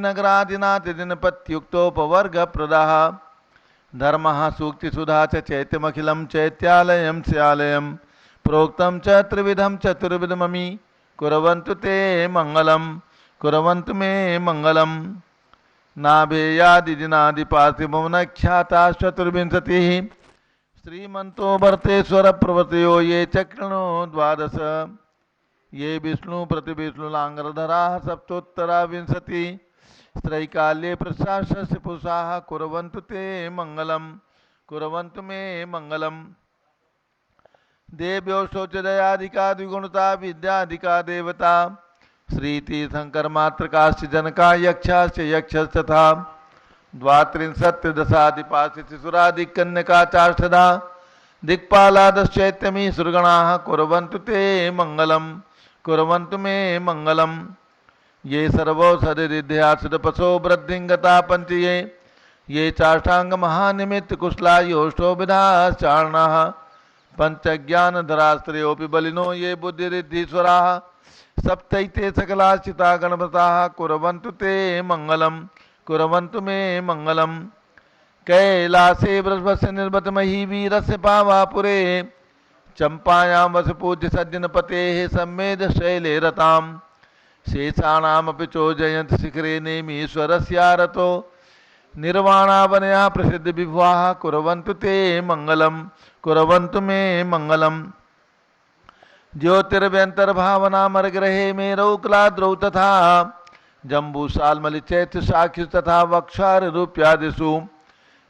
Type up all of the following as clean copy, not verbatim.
नगरादिनाथ दिनपत्युक्तोपवर्ग प्रदाः धर्मः सूक्तिसुधा च चैत्यमखिलं चैत्यालयं स्यालयं प्रोक्तं च त्रिविधं चतुर्विधममि कुर्वन्तु ते मङ्गलं कुर्वन्तु मे मङ्गलं नाभेयादिदिनादिपार्थिवं न ख्याताश्चतुर्विंशतिः श्रीमन्तो भर्तेश्वर प्रवर्तयो ये चक्रणो द्वादश ये विष्णु प्रतिविष्णुलांगरधराः सप्तोत्तरा विंशति स्त्रैकाल्ये प्रशास्य पुरुषाः कुर्वन्तु ते मङ्गलं कुर्वन्तु मे मङ्गलं देव्यो शौचदयाधिका द्विगुणता विद्याधिका देवता श्रीतीर्थंकरमात्रकाश्च जनका यक्षाश्च यक्षस्तथा द्वात्रिंशत्दशाधिपाशिशिशुरादिकन्यका चाष्टधा दिक्पालादश्चैत्यमी सुरगणाः कुर्वन्तु ते मङ्गलं कुर्वन्तु मे मङ्गलं ये सर्वौषधिरिध्यासुदपशो वृद्धिङ्गता पञ्चये ये चाष्टाङ्गमहानिमित्तकुशला योष्ठोभिधाश्चार्णाः पञ्चज्ञानधरास्त्रयोऽपि बलिनो ये बुद्धिरिद्धीश्वराः सप्तैते सकलाश्चिता गणपताः कुर्वन्तु ते मङ्गलं कुर्वन्तु मे मङ्गलं कैलासे वृषभस्य निर्मतमही वीरस्य पावापुरे चंपायां वसपूज्य सज्जनपतेः सम्मेद शैले रतां शेषाणामपि चोजयन्त शिखरे नेमीश्वरस्यारतो निर्वाणावनया प्रसिद्ध विभुवाः कुर्वन्तु ते मङ्गलं कुर्वन्तु मे मङ्गलं ज्योतिर्व्यन्तर्भावनामरग्रहे मेरौक्लाद्रौ तथा जम्बूसाल्मलिचैत्य साक्षि तथा वक्षारूप्यादिषु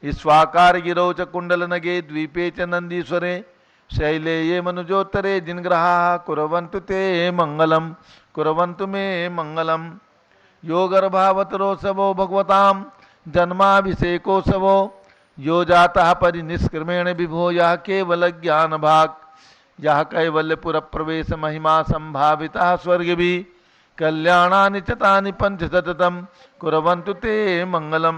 ईश्वाकार गिरौ च कुंडलनगे द्वीपे च नंदीश्वरे शैले ये मनुजोत्तरे जिनग्रहाः कुर्वन्तु ते मङ्गलं कुर्वन्तु मे मङ्गलं यो गर्भावतरोत्सवो भगवतां जन्माभिषेकोत्सवो यो जातः परिनिष्क्रमेण विभो यः केवलज्ञानभाक् यः कैवल्यपुरप्रवेश महिमा संभावितः स्वर्गभिः कल्याणानि च तानि पञ्चशततं कुर्वन्तु ते मङ्गलं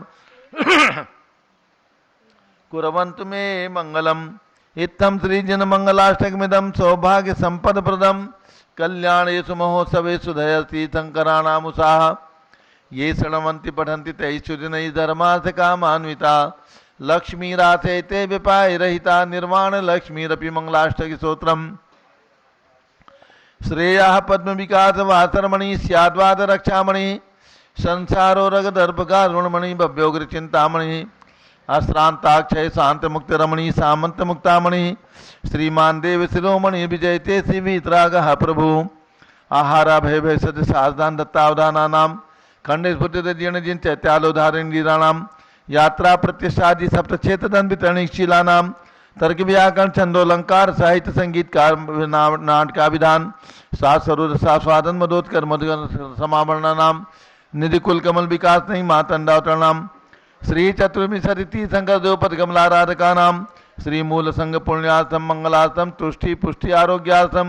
कुर्वन्तु मे मङ्गलम् इत्थं श्रीजनमङ्गलाष्टकमिदं सौभाग्यसम्पदप्रदं कल्याणेषु महोत्सवेषु धयतीर्थङ्कराणामुषाः ये शृण्वन्ति पठन्ति तैश्चुदिनैः धर्मार्थकामान्विता लक्ष्मीराथैते विपायरहिता निर्वाणलक्ष्मीरपि मङ्गलाष्टकस्तोत्रम् श्रेयः पद्मविकासवासरमणि स्याद्वादरक्षामणि संसारो रगदर्भकारुणमणि भव्योग्रचिन्तामणि अश्रांताक्षय शांतमुक्तरमणि सामंतमुक्तामणि श्रीमान देव शिरोमणि विजयते शिवीतरागः प्रभु आहारा भय भैषज साधदान दत्तावधानानां खंडेस्फुटितजीर्ण जिन चैत्यालोधारणीराणां यात्रा प्रत्यक्षादि सप्तक्षेत्रदन वितरणीशीलानां तर्क व्याकरण छंदोलंकार साहित्य संगीतकार नाटकाभिधान सास्वरूर सास्वादन मदोत्कर मधुकर समावरणानां निधिकुल कमल विकास नहीं मातंडावतरणाम श्री चतुर्विंशति शंकर देवपद कमलाराधकानां श्री मूल संघ पुण्यार्थम मंगलार्थम तुष्टि पुष्टि आरोग्यार्थम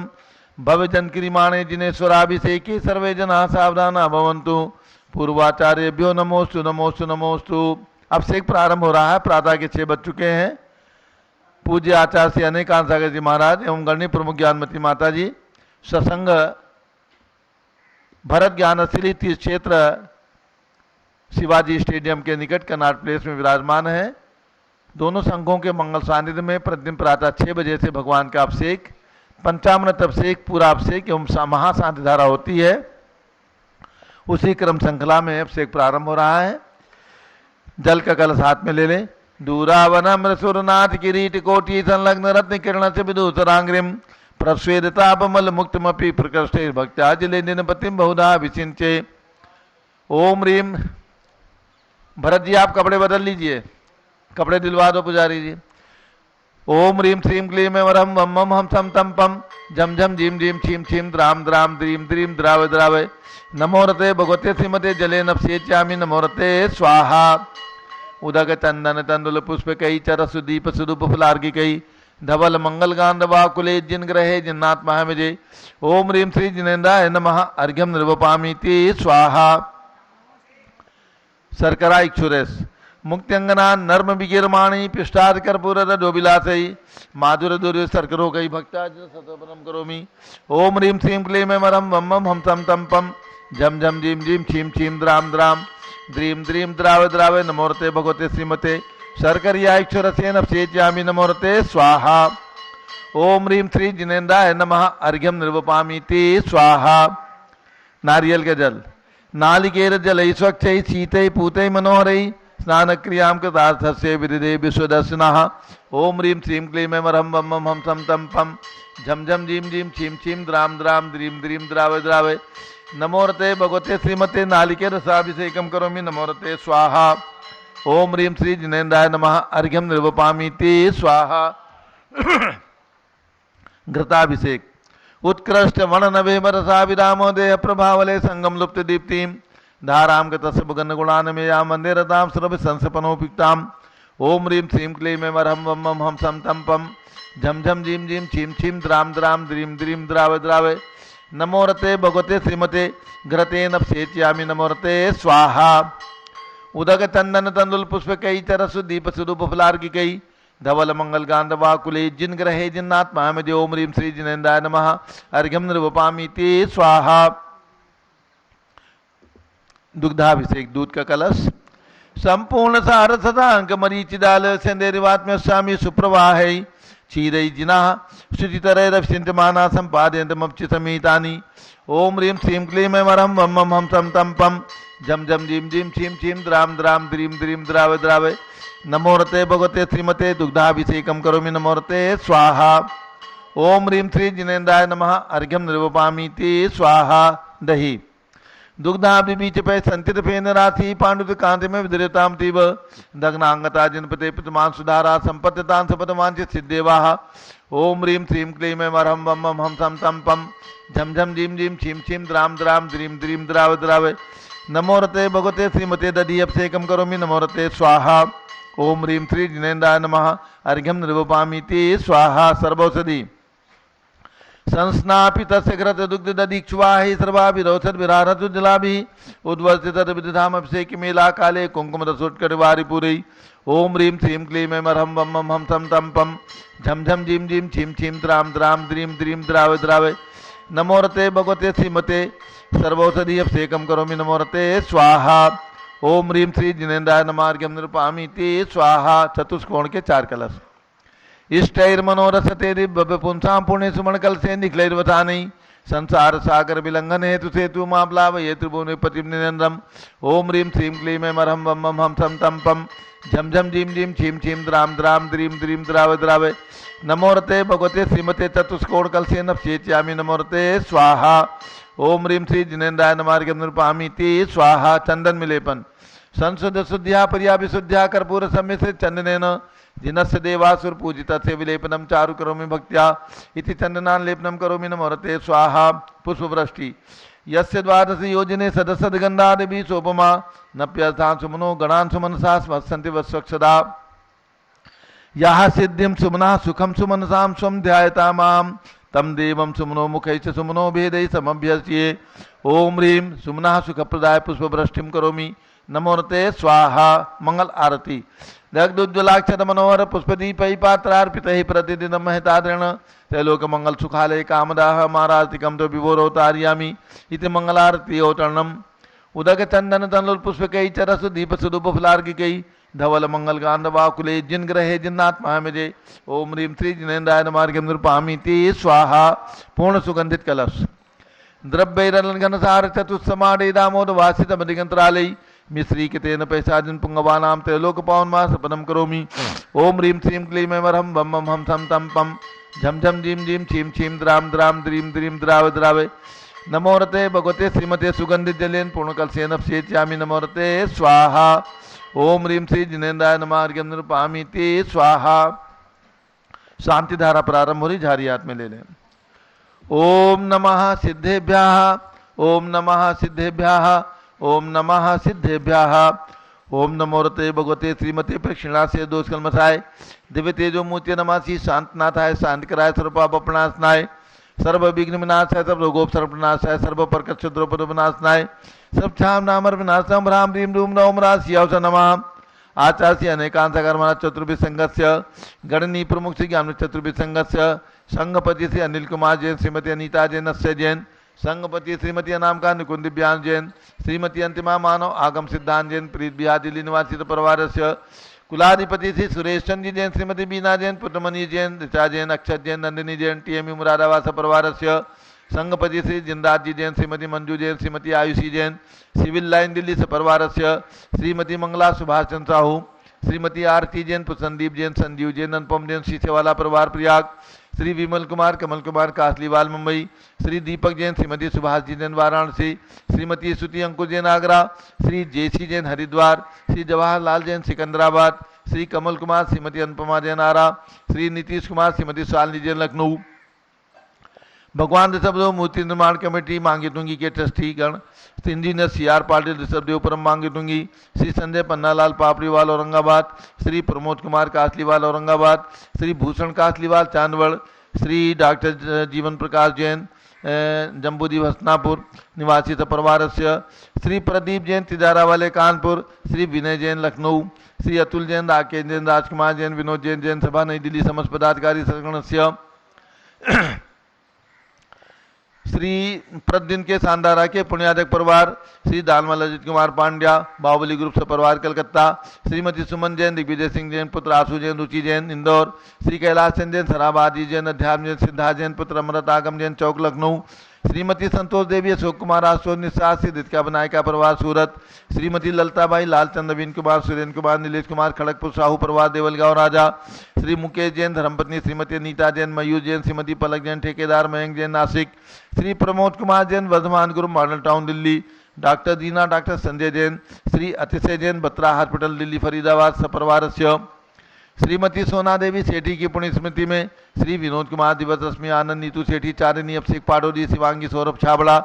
भव्य जनकिरिमाणे जिनेश्वराभिषेके सर्वे जना सावधाना भवन्तु पूर्वाचार्यभ्यो नमोस्तु नमोस्तु नमोस्तु। अभिषेक प्रारंभ हो रहा है। प्रातः के 6 बज चुके हैं। पूज्य आचार्य श्री अनेकांत सागर जी महाराज एवं गणनी प्रमुख ज्ञानमती माता जी सत्संग भरत ज्ञानशीली तीर्थ क्षेत्र शिवाजी स्टेडियम के निकट कनाट प्लेस में विराजमान है। दोनों संघों के मंगल सानिध्य में प्रतिदिन प्रातः 6 बजे से भगवान का अभिषेक, पंचामृत अभिषेक, पूरा अभिषेक एवं महाशांति धारा होती है। उसी क्रम श्रृंखला में अभिषेक प्रारंभ हो रहा है। जल का कलश हाथ में ले लें। दूरावनम्र सुरनाथ किरीट कोटि संलग्न रत्न किरण से विदूतरांग्रिम प्रस्वेदतापमल मुक्तमपि प्रकृष्टे भक्त्याजले निनपतिम बहुधा विचिंचे। ओम रीम। भरत जी आप कपड़े बदल लीजिए, कपड़े दिलवा दो पुजारी जी। ओम रीम श्रीम क्लीम वरम वम मम हम सम तम पम झम झम झीम झीम छीम छीम द्राम द्राम द्रीम द्रीम द्राव द्रावय नमो रते भगवते श्रीमते जले नपसेच्यामि नमो रते स्वाहा। उदक चंदन तंदुल पुष्प कई चर सुदीप सुदूप फुलार्गी कई धवल मंगल गांधवा कुले जिन ग्रहे जिन्नात्मा विजय। ओम रीम श्री जिनेन्द्राय नमः अर्घ्यम निर्वपामीति स्वाहा। शर्करा इक्षुरेश मुक्त्यंगना नर्म विगिरमाणी पिष्टाद कर्पूर रजोबिलासई माधुर दुर्य सर्करो कई भक्ता सतोपनम करोमि। ओम रीम श्रीम क्लीम मरम वम हम सम तम पम झम झम झीम झीम छीम छीम द्राम द्राम द्रीं द्रीं द्राव द्रावे नमोरते भगवते श्रीमते शर्कर्याक्षरसेन सेच्यामि नमोरते स्वाहा। ओम ह्रीं श्री जिनेन्द्राय नमः अर्घ्यम निर्वपामीति स्वाहा। नारियल का जल नालिकेर जल स्वच्छ शीत पूत मनोहर स्नान क्रिया कृतार्थस्य विदिदे विश्वदर्शनः। ओम ह्रीं श्रीं क्लीं ऐं वरहं वं वं हं सं तं पं झं झं जीं जीं छीं छीं द्रां द्रां द्रीं द्रीं द्रावे द्रावे नमोरते भगवते श्रीमते नालिकेर रसाभिषेकं करोमि नमोरते स्वाहा। ओम ह्रीं श्री जिनेन्द्राय नमः अर्घ्यम निर्वपामीति स्वाहा। घृताभिषेक उत्कृष्ट वर्णनभे वरसा विरामो देह प्रभावले संगम लुप्त दीप्तिं धारां गतस्य भुगन गुणानमेयां वन्दे रतां सर्व संसपनोपिक्ताम्। ओम ह्रीं श्रीं क्लीं ऐं वरहं वं वं हं सं तं पं झं झं जीं जीं छीं छीं द्रां द्रां द्रीं द्रीं द्रावे द्रावे नमोरते भगवते श्रीमते घृतेन सेच्यामि नमोरते स्वाहा। उदक चंदन तंदुल पुष्पकै चरसु दीप स्वरूप फलार्घिकै धवल मंगल गांधवाकुले जिन ग्रहे जिन्नात्मा में जो ओम ह्रीं श्री जिनेन्द्राय नमः अर्घ्यम निर्वपामीति स्वाहा। दुग्धाभिषेक दूध का कलश संपूर्ण सार सदांक मरीचिदाल संदेरिवात में स्वामी सुप्रवाह क्षीरै जिना शुचितरैरभिषिञ्चमाना सम्पादयन्तमपि समीतानि। ओम ह्रीं श्रीं क्लीं ऐं वरहं वं वं हं सं तं पं झं झं जीं जीं छीं छीं द्रां द्रां द्रीं द्रीं द्रावे द्रावे नमोरते भगवते श्रीमते दुग्धाभिषेकं करोमि नमोरते स्वाहा। ओम ह्रीं श्री जिनेन्द्राय नमः अर्घ्यम निर्वपामीति स्वाहा। दही दुग्धाभिबीचपै संचित फेन राशि पांडुत कांति में विदृताम तीव दग्नांगता जिनपते पितमान सुधारा संपत्तितां सपदवांचित सिद्धेवाः। ओम ह्रीं श्रीं क्लीं ऐं वरहं वं वं हं सं तं पं झं झं जीं जीं छीं छीं द्रां द्रां द्रीं द्रीं द्रावे द्रावे नमोरते भगवते श्रीमते दधि अभिषेकं करोमि नमोरते स्वाहा। ओम ह्रीं श्री जिनेन्द्राय नमः अर्घ्यम निर्वपामीति स्वाहा। सर्वौषधि संस्नापि तस्य घृत दुग्ध दधीक्ष्वाहि सर्वाभिरोचत विरारतु जलाभिः उद्वर्तित विदधाम अभिषेक मेला काले कुंकुम रसोत्कटवारि पूरै। ओम ह्रीं श्रीं क्लीं ऐं वरहं वं वं हं सं तं पं झं झं जीं जीं छीं छीं द्रां द्रां द्रीं द्रीं द्रावे द्रावे नमोरते भगवते श्रीमते सर्वौषधि अभिषेकं करोमि नमोरते स्वाहा। ओम ह्रीं श्री जिनेन्द्राय नमः अर्घ्यम निर्वपामीति स्वाहा। चतुष्कोण के 4 कलश इष्टैर्मनोरसते दिव्य पुंसां पुण्य सुमन कलशे निखिलैर्वसानै संसार सागर विलंघन हेतु सेतु मां प्लावये त्रिभुवने पतिं निरंद्रम। ओम ह्रीं श्रीं क्लीं ऐं वरहं वं वं हं सं तं पं झं झं जीं जीं छीं छीं द्रां द्रां द्रीं द्रीं द्रावे द्रावे नमोरते भगवते श्रीमते चतुष्कोण कलशेन अभिषेच्यामि नमोरते स्वाहा। ओम ह्रीं श्री जिनेन्द्राय नमः अर्घ्यम निर्वपामीति स्वाहा। चंदन मिलेपन संशुद्ध शुद्ध्या पर्या विशुद्ध्या कर्पूर सम्मिश्रित चंदनेन जिनस्य देवासुर पूजितस्य विलेपनं चारु करोमि भक्त्या इति चंदनान् लेपनं करोमि नमोरते स्वाहा। पुष्पवृष्टि यस्य द्वादश योजने सदसद्गन्धादिभिः सोपमा नप्यर्थान् सुमनो गणान् सुमनसा स्मस्सन्ति वस्वक्षदा याः सिद्धिं सुमनः सुखं सुमनसां स्वं ध्यायता मां तम देवं सुमनो मुखैश्च सुमनो भेदैः समभ्यर्च्ये। ओम ह्रीं सुमनः सुखप्रदाय पुष्पवृष्टिं करोमि नमोरते स्वाहा। मंगल आरती दग्धोज्ज्वलाक्षर मनोहर पुष्पदीपै पात्रार्पितैः प्रतिदिनं महतादृण त्रैलोक मंगल सुखालय कामदाह मारार्तिकं तो विभोरोतार्यामि इति मंगलारती औतरणम्। उदक चंदन तनुल पुष्पकै चरसु दीप स्वरूप फलार्घिकै धवल मंगल गांधवाकुले जिन ग्रहे जिन्नात्मा मिजे। ओम ह्रीं श्री जिनेन्द्राय नमः अर्घ्यम निर्वपामीति स्वाहा। पूर्ण सुगंधित कलश द्रव्यैरलघनसार चतुस्समाडे दामोद वासित मदिगंतरालय मिश्रीकृतेन पैसाजन पुंगवानां त्रैलोक पावनमा सपनं करोमि। ओम ह्रीं श्रीं क्लीं ऐं वरहं वं वं हं सं तं पं झं झं जीं जीं छीं छीं द्रां द्रां द्रीं द्रीं द्रावे द्रावे नमोरते भगवते श्रीमते सुगंधित जलेन पूर्णकलशेन अभिषेच्यामि नमोरते स्वाहा। ओम ह्रीं श्री जिनेन्द्राय नमः अर्घ्यम निर्वपामीति स्वाहा। शांति धारा प्रारंभ हो रही, झारी हाथ में ले लें। ओम नमः सिद्धेभ्यः ओम नमः सिद्धेभ्यः ओम नमः सिद्धेभ्यः। ओम नमोरते भगवते श्रीमते प्रक्षिणा से दोष कलमसाय दिव्य तेजो मूर्ति नमासी शांतनाथाय शांति कराय सर्वपापनाशनाय सर्व विघ्न विनाशाय सर्व रोगोपसर्पनाशाय सर्व प्रकट द्रौपदनाशनाय सब छाम नामर विनाशम राम ह्रीं रूम नवम राशियावस नमः। आचार्य अनेकांश कर्मणा चतुर्भि संघस्य गणनी प्रमुख श्री ज्ञान चतुर्भि संघस्य संघपति श्री अनिल कुमार जैन श्रीमती अनीता जैन नस्य जैन संघपति श्रीमती अनामिका निकुंज दिव्यांश जैन, श्रीमती अंतिमा मानव आगम सिद्धांत जैन प्रीत बिहार दिल्ली निवासी परिवार से कुलाधिपति श्री सुरेश चंद्र जैन, श्रीमती बीना जैन, पुत्रमणि जैन, ऋचा जैन, अक्षत जैन, नंदिनी जैन टीएमयू मुरादाबाद परिवार से संघपति श्री जिंदाज जी जैन, श्रीमती मंजू जैन, श्रीमती आयुषी जैन सिविल लाइन दिल्ली से परिवार से श्रीमती मंगला सुभाष चंद्र साहू, श्रीमती आरती जैन, संदीप जैन, संजीव जैन, अनुपम जैन शीशेवाला परिवार प्रयाग, श्री विमल कुमार कमल कुमार कासलीवाल मुंबई, श्री दीपक जैन, श्रीमती सुभाष जी जैन वाराणसी, श्रीमती स्तुति अंकुर जैन आगरा, श्री जेसी जैन हरिद्वार, श्री जवाहरलाल जैन सिकंदराबाद, श्री कमल कुमार, श्रीमती अनुपमा जैन आरा, श्री नीतीश कुमार, श्रीमती शालिनी जैन लखनऊ। भगवान ऋषभदेव मूर्ति निर्माण कमेटी मांगीटुंगी के ट्रस्टी गण इंजीनियर सीआर पाटिल ऋषभदेव परम मांगीटुंगी, श्री संजय पन्नालाल पापड़ीवाल औरंगाबाद, श्री प्रमोद कुमार कासलीवाल औरंगाबाद, श्री भूषण कासलीवाल चांदवड़, श्री डॉक्टर जीवन प्रकाश जैन जम्बूदीप हसनापुर निवासी परिवार से श्री प्रदीप जैन तिजारा वाले कानपुर, श्री विनय जैन लखनऊ, श्री अतुल जैन, राकेश जैन, राजकुमार जैन, विनोद जैन जैन सभा नई दिल्ली समस्त पदाधिकारी सदस्य, श्री प्रद्युन के सांदारा के पुण्यादक परिवार, श्री दानमल अजित कुमार पांड्या बाहुबली ग्रुप से परिवार कलकत्ता, श्रीमती सुमन जैन, दिग्विजय सिंह जैन पुत्र आशु जैन रुचि जैन इंदौर, श्री कैलाश चंद जैन सराबाजी जैन अध्यात्म जैन सिद्धार्थ जैन पुत्र अमृत आगम जैन चौक लखनऊ, श्रीमती संतोष देवी अशोक कुमार आशोर निस्सार श्री दित्का बनायका परिवार सूरत, श्रीमती ललताबाई लालचंद नवीन कुमार सुरेंद्र कुमार नीलेश कुमार खड़गपुर साहू परिवार देवलगांव राजा, श्री मुकेश जैन धर्मपत्नी श्रीमती अनीता जैन मयूर जैन, श्रीमती पलक जैन ठेकेदार Mayank Jain Nashik, Shri Pramod Kumar Jain Vardhman group model town Delhi, doctor Deena doctor Sanjay Jain, Shri Atishay Jain Batra hospital Delhi Faridabad सपरिवार से, श्रीमती सोना देवी सेठी की पुण्य स्मृति में श्री विनोद कुमार दिवस रश्मि आनंद नीतू सेठी चारिनी अभिषेक पाडोजी शिवांगी सौरभ छाबड़ा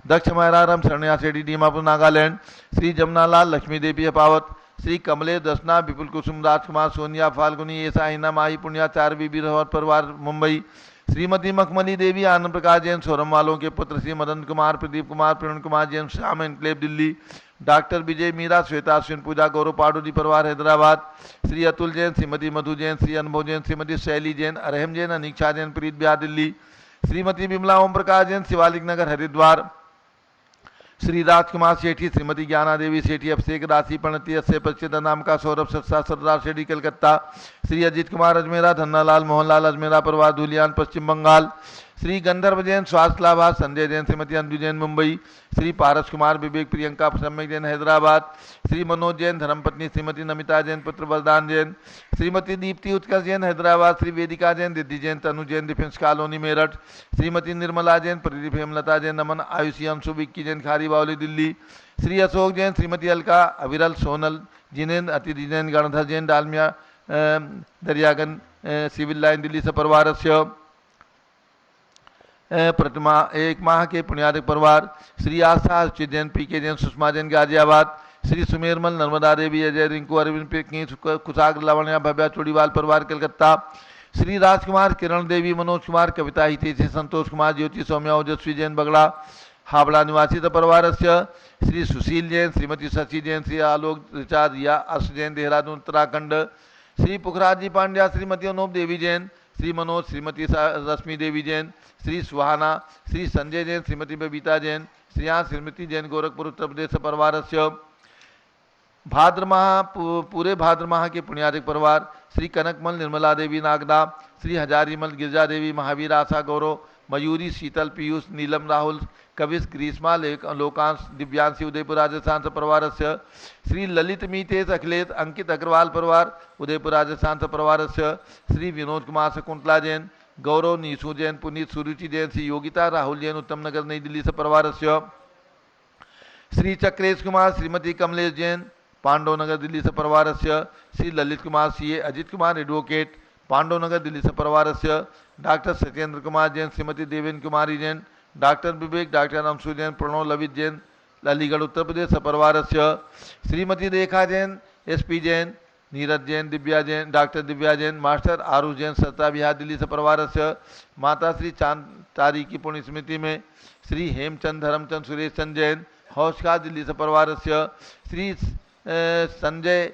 दक्ष मैराराम शरणिया सेठी दीमापुर नागालैंड, श्री जमुनालाल लक्ष्मी देवी अपावत, श्री कमलेश दर्शना विपुल कुसुम राजकुमार सोनिया फाल्गुनी ऐसा हिना माही पुण्या चार बीबी परिवार मुंबई, श्रीमती मखमली देवी आनंद प्रकाश जैन सोरम वालों के पुत्र, Shri Madan Kumar Pradeep Kumar pronoun Kumar Jain Shyam enclave Delhi, doctor विजय मीरा श्वेता अश्विन पूजा गौरव पाडोजी परिवार हैदराबाद, श्री अतुल जैन, श्रीमती मधु जैन, श्री अनुभव जैन, श्रीमती शैली जैन, अरहम जैन, अनिक्षा जैन प्रीत बिहार दिल्ली, श्रीमती विमला ओम प्रकाश जैन शिवालिक नगर हरिद्वार, श्री राजकुमार सेठी, श्रीमती ज्ञाना देवी सेठी अभिषेक राशि प्रणति से प्रसिद्ध नाम का सौरभ सत्सा सरदार सेठी कलकत्ता, श्री अजीत कुमार अजमेरा धन्नालाल मोहनलाल अजमेरा परिवार धुलियान पश्चिम बंगाल, श्री गंधर्व जैन स्वास्थ्य लाभार्थ संजय जैन, श्रीमती अंजू जैन मुंबई, श्री पारस कुमार विवेक प्रियंका सम्यक जैन हैदराबाद, श्री मनोज जैन धर्मपत्नी श्रीमती नमिता जैन पुत्र वरदान जैन, श्रीमती दीप्ति उत्कर्ष जैन हैदराबाद, श्री वेदिका जैन रिद्धि जैन तनु जैन डिफेंस कॉलोनी मेरठ, श्रीमती निर्मला जैन प्रदीप हेमलता जैन नमन आयुषी अंशु विक्की जैन खारी बावली दिल्ली, श्री अशोक जैन, श्रीमती अलका अविरल सोनल जिनेन्द्र अतिथि जैन गणधर जैन डालमिया दरियागंज सिविल लाइन दिल्ली से परिवार से, प्रतिमा एक माह के पुण्यादक परिवार, श्री आस्था अर्चित जैन पीके जैन सुषमा जैन गाजियाबाद, श्री सुमेरमल नर्मदा देवी अजय रिंकू अरविंद कुशाग्र लावण्या भव्या चूड़ीवाल परिवार कलकत्ता, श्री राजकुमार किरण देवी मनोज कुमार कविता हितेशी संतोष कुमार ज्योति सौम्या ओजस्वी जैन बगड़ा हावड़ा निवासी परिवार से, श्री सुशील जैन, श्रीमती शशि जैन, श्री आलोक ऋचा रिया अश जैन देहरादून उत्तराखंड, श्री पुखराज जी पांड्या, श्रीमती अनूप देवी जैन, श्री मनोज, श्रीमती रश्मि देवी जैन, श्री सुहाना, श्री संजय जैन, श्रीमती बबीता जैन, श्रिया श्रीमती जैन गोरखपुर उत्तर प्रदेश परिवार से, भाद्र माह पूरे भाद्र माह के पुण्यादिक परिवार, श्री कनकमल निर्मला देवी नागदा, श्री हजारीमल गिरजा देवी महावीर आशा गौरव मयूरी शीतल पीयूष नीलम राहुल कविश ग्रीष्मा लोकांश दिव्यांशी उदयपुर राजस्थान से परिवार से, श्री ललित मीतेश अखिलेश अंकित अग्रवाल परिवार उदयपुर राजस्थान से परिवार से, श्री विनोद कुमार शकुंतला जैन गौरव नीसू जैन पुनीत सुरुचि जैन, श्री योगिता राहुल जैन उत्तम नगर नई दिल्ली से परिवार से, श्री चक्रेश कुमार, श्रीमती कमलेश जैन पांडव नगर दिल्ली से परिवार से, श्री ललित कुमार सीए अजित कुमार एडवोकेट पांडव नगर दिल्ली से परिवार से, doctor Satyendra Kumar Jain, Shrimati Devendra Kumari Jain, doctor Vivek, doctor Anshu Jain, Pranav Lavit Jain Aligarh Uttar Pradesh से परिवार से, Shrimati Rekha Jain, SP Jain, Neeraj Jain, Divya Jain, doctor Divya Jain, master Aarush Jain सत्ता बिहार दिल्ली से परिवार से, माता श्री चांद तारी की पुण्य स्मृति में श्री हेमचंद धर्मचंद सुरेश चंद जैन हौसखा दिल्ली से परिवार से, श्री संजय